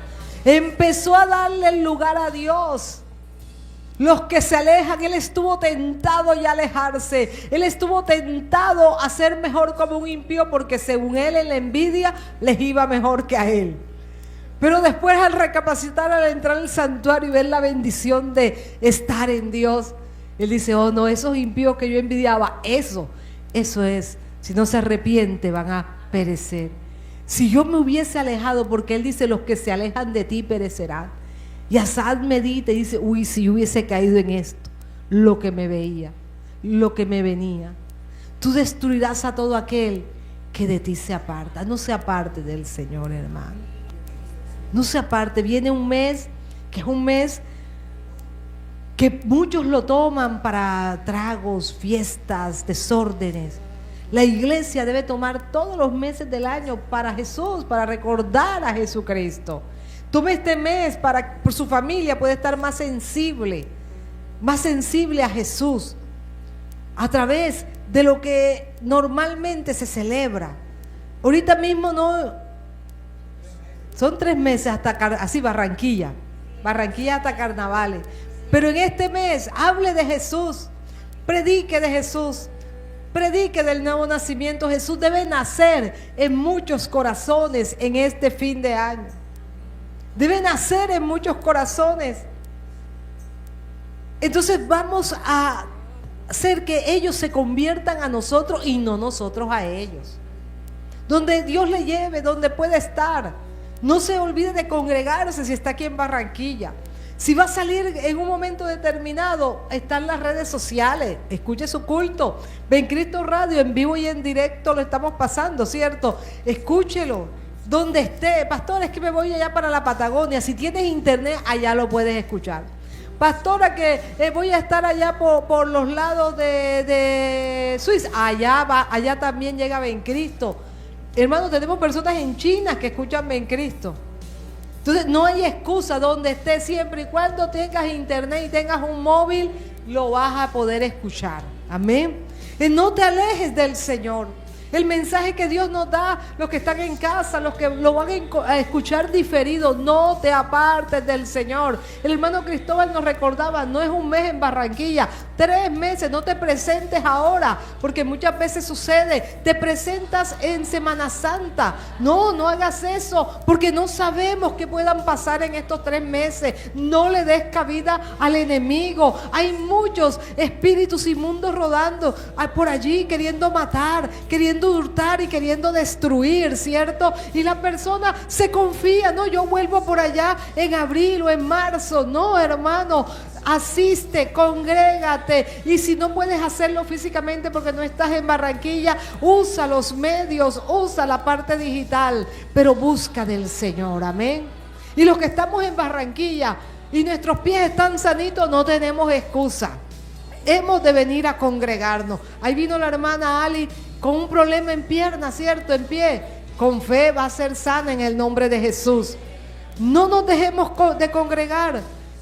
S1: Empezó a darle el lugar a Dios. Los que se alejan, él estuvo tentado ya a alejarse. Él estuvo tentado a ser mejor como un impío, porque según él en la envidia les iba mejor que a él. Pero después, al recapacitar, al entrar al santuario y ver la bendición de estar en Dios, él dice, oh no, esos impíos que yo envidiaba, eso es, si no se arrepiente van a perecer. Si yo me hubiese alejado, porque él dice, los que se alejan de ti perecerán. Y Asaf medita y dice, uy, si yo hubiese caído en esto, lo que me veía, lo que me venía. Tú destruirás a todo aquel que de ti se aparta. No se aparte del Señor, hermano. No se aparte. Viene un mes, que es un mes que muchos lo toman para tragos, fiestas, desórdenes. La iglesia debe tomar todos los meses del año para Jesús, para recordar a Jesucristo. Tome este mes para por su familia puede estar más sensible a Jesús a través de lo que normalmente se celebra. Ahorita mismo no, son 3 meses hasta así Barranquilla hasta carnavales. Pero en este mes hable de Jesús, predique de Jesús, predique del nuevo nacimiento. Jesús debe nacer en muchos corazones en este fin de año. Debe nacer en muchos corazones. Entonces vamos a hacer que ellos se conviertan a nosotros y no nosotros a ellos. Donde Dios le lleve, donde pueda estar. No se olvide de congregarse si está aquí en Barranquilla. Si va a salir en un momento determinado, están las redes sociales. Escuche su culto. Ven Cristo Radio, en vivo y en directo lo estamos pasando, ¿cierto? Escúchelo. Donde esté, pastor, es que me voy allá para la Patagonia. Si tienes internet, allá lo puedes escuchar. Pastora, que voy a estar allá por los lados de Suiza. Allá también llega Ben Cristo. Hermano, tenemos personas en China que escuchan Ben Cristo. Entonces, no hay excusa donde estés, siempre y cuando tengas internet y tengas un móvil, lo vas a poder escuchar. Amén. Y no te alejes del Señor. El mensaje que Dios nos da, los que están en casa, los que lo van a escuchar diferido, no te apartes del Señor. El hermano Cristóbal nos recordaba, no es un mes en Barranquilla, 3 meses, no te presentes ahora, porque muchas veces sucede, te presentas en Semana Santa. No hagas eso, porque no sabemos qué puedan pasar en estos 3 meses. No le des cabida al enemigo. Hay muchos espíritus inmundos rodando por allí, queriendo matar, queriendo hurtar y queriendo destruir, ¿cierto? Y la persona se confía, no, yo vuelvo por allá en abril o en marzo. No, hermano, asiste, congrégate. Y si no puedes hacerlo físicamente porque no estás en Barranquilla, usa los medios, usa la parte digital, pero busca del Señor, amén. Y los que estamos en Barranquilla y nuestros pies están sanitos, no tenemos excusa. Hemos de venir a congregarnos. Ahí vino la hermana Ali con un problema en pierna, ¿cierto? En pie. Con fe va a ser sana en el nombre de Jesús. No nos dejemos de congregar.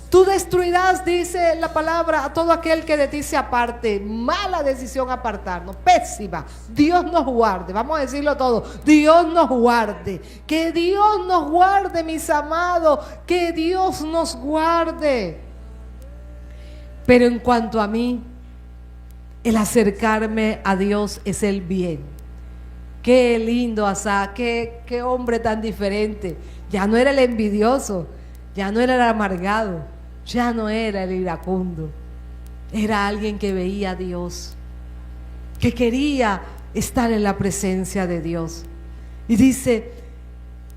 S1: Tú destruirás, dice la palabra, a todo aquel que de ti se aparte. Mala decisión apartarnos, pésima. Dios nos guarde, vamos a decirlo todo. Dios nos guarde. Que Dios nos guarde, mis amados. Que Dios nos guarde. Pero en cuanto a mí, el acercarme a Dios es el bien. Qué lindo Asa, qué hombre tan diferente. Ya no era el envidioso, ya no era el amargado, ya no era el iracundo. Era alguien que veía a Dios, que quería estar en la presencia de Dios. Y dice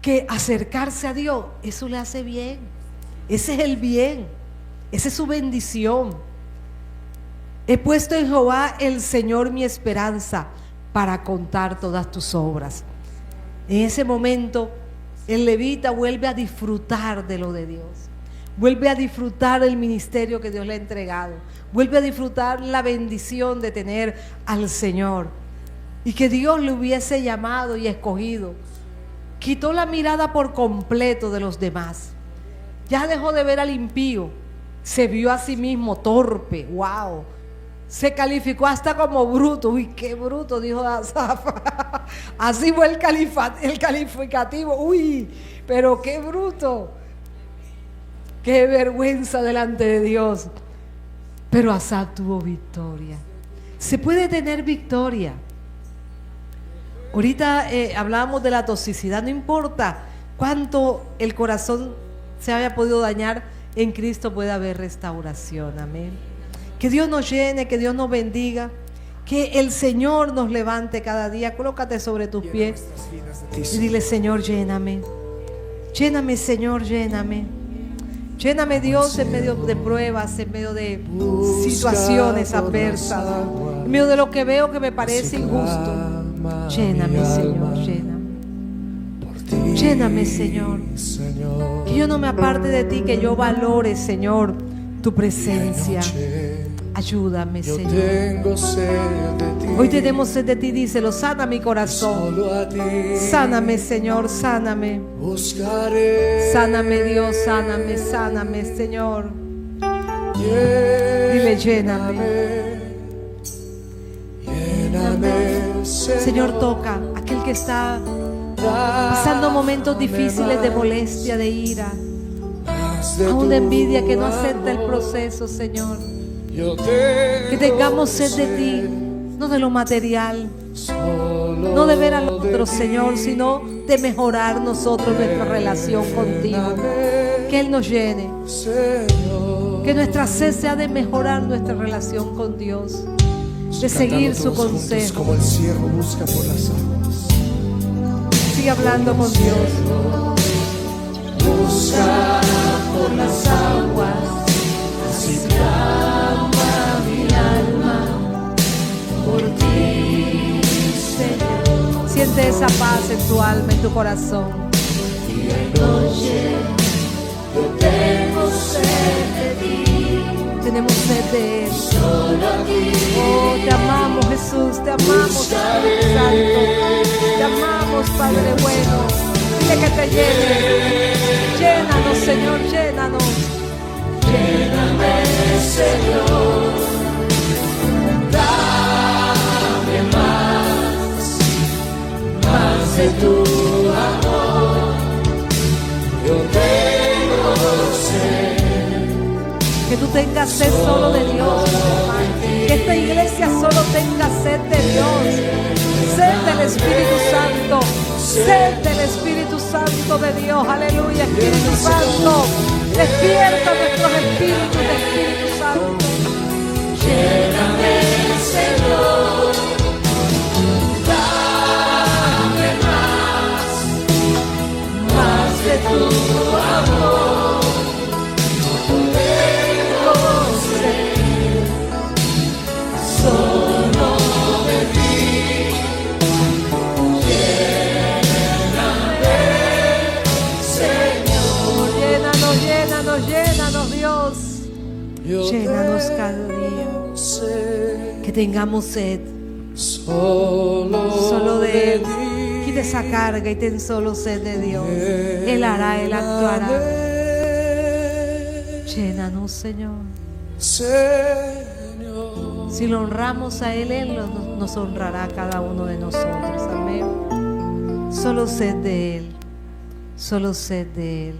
S1: que acercarse a Dios, eso le hace bien. Ese es el bien, esa es su bendición. He puesto en Jehová el Señor mi esperanza para contar todas tus obras. En ese momento el levita vuelve a disfrutar de lo de Dios, vuelve a disfrutar el ministerio que Dios le ha entregado, vuelve a disfrutar la bendición de tener al Señor y que Dios le hubiese llamado y escogido. Quitó la mirada por completo de los demás, ya dejó de ver al impío, se vio a sí mismo torpe. Wow. Se calificó hasta como bruto. Uy, qué bruto, dijo Asaf. Así fue el calificativo. Uy, pero qué bruto. Qué vergüenza delante de Dios. Pero Asaf tuvo victoria. Se puede tener victoria. Ahorita hablábamos de la toxicidad. No importa cuánto el corazón se haya podido dañar, en Cristo puede haber restauración. Amén. Que Dios nos llene, que Dios nos bendiga, que el Señor nos levante cada día. Colócate sobre tus pies y dile: Señor, lléname. Lléname, Señor, lléname. Lléname, Dios, en medio de pruebas, en medio de situaciones adversas, en medio de lo que veo que me parece injusto. Lléname, Señor, lléname. Lléname, Señor. Que yo no me aparte de ti, que yo valore, Señor, tu presencia. Ayúdame, Señor. Hoy tenemos sed de ti, díselo. Sana mi corazón. Sáname, Señor, sáname. Sáname, Dios, sáname, sáname, Señor. Dile: lléname. Señor, toca a aquel que está pasando momentos difíciles de molestia, de ira, aún de envidia, que no acepta el proceso, Señor. Que tengamos sed de ti, no de lo material, no de ver al otro, Señor, sino de mejorar nosotros nuestra relación contigo. Que Él nos llene, que nuestra sed sea de mejorar nuestra relación con Dios, de seguir su consejo.
S2: Como el ciervo busca por las aguas.
S1: Sigue hablando con Dios.
S2: Busca por las aguas, así clama mi alma por ti, Señor.
S1: Siente esa paz en tu alma, en tu corazón.
S2: Día y noche yo tengo sed de ti.
S1: Tenemos sed de Él.
S2: Solo aquí.
S1: Oh, te amamos, Jesús, te amamos, Espíritu Santo. Te amamos, Padre bueno. Dile que te llene. Llénanos, Señor, llénanos.
S2: Lléname, Señor. Dame más de tu amor. Yo tengo sed.
S1: Que tú tengas sed solo de Dios. Que esta iglesia solo tenga sed de Dios. Sed del Espíritu Santo. Sed del Espíritu Santo de Dios. Aleluya, Espíritu Santo. Despierta nuestros espíritus, Espíritu Santo.
S2: Lléname, Señor. Dame más de tu amor.
S1: tengamos sed
S2: solo
S1: de Él.
S2: ti.
S1: Quita esa carga y ten solo sed de Dios. Él hará, Él actuará. Llénanos, Señor.
S2: Señor,
S1: Si lo honramos a Él, Él nos honrará a cada uno de nosotros. Amén. Solo sed de Él. Solo sed de Él.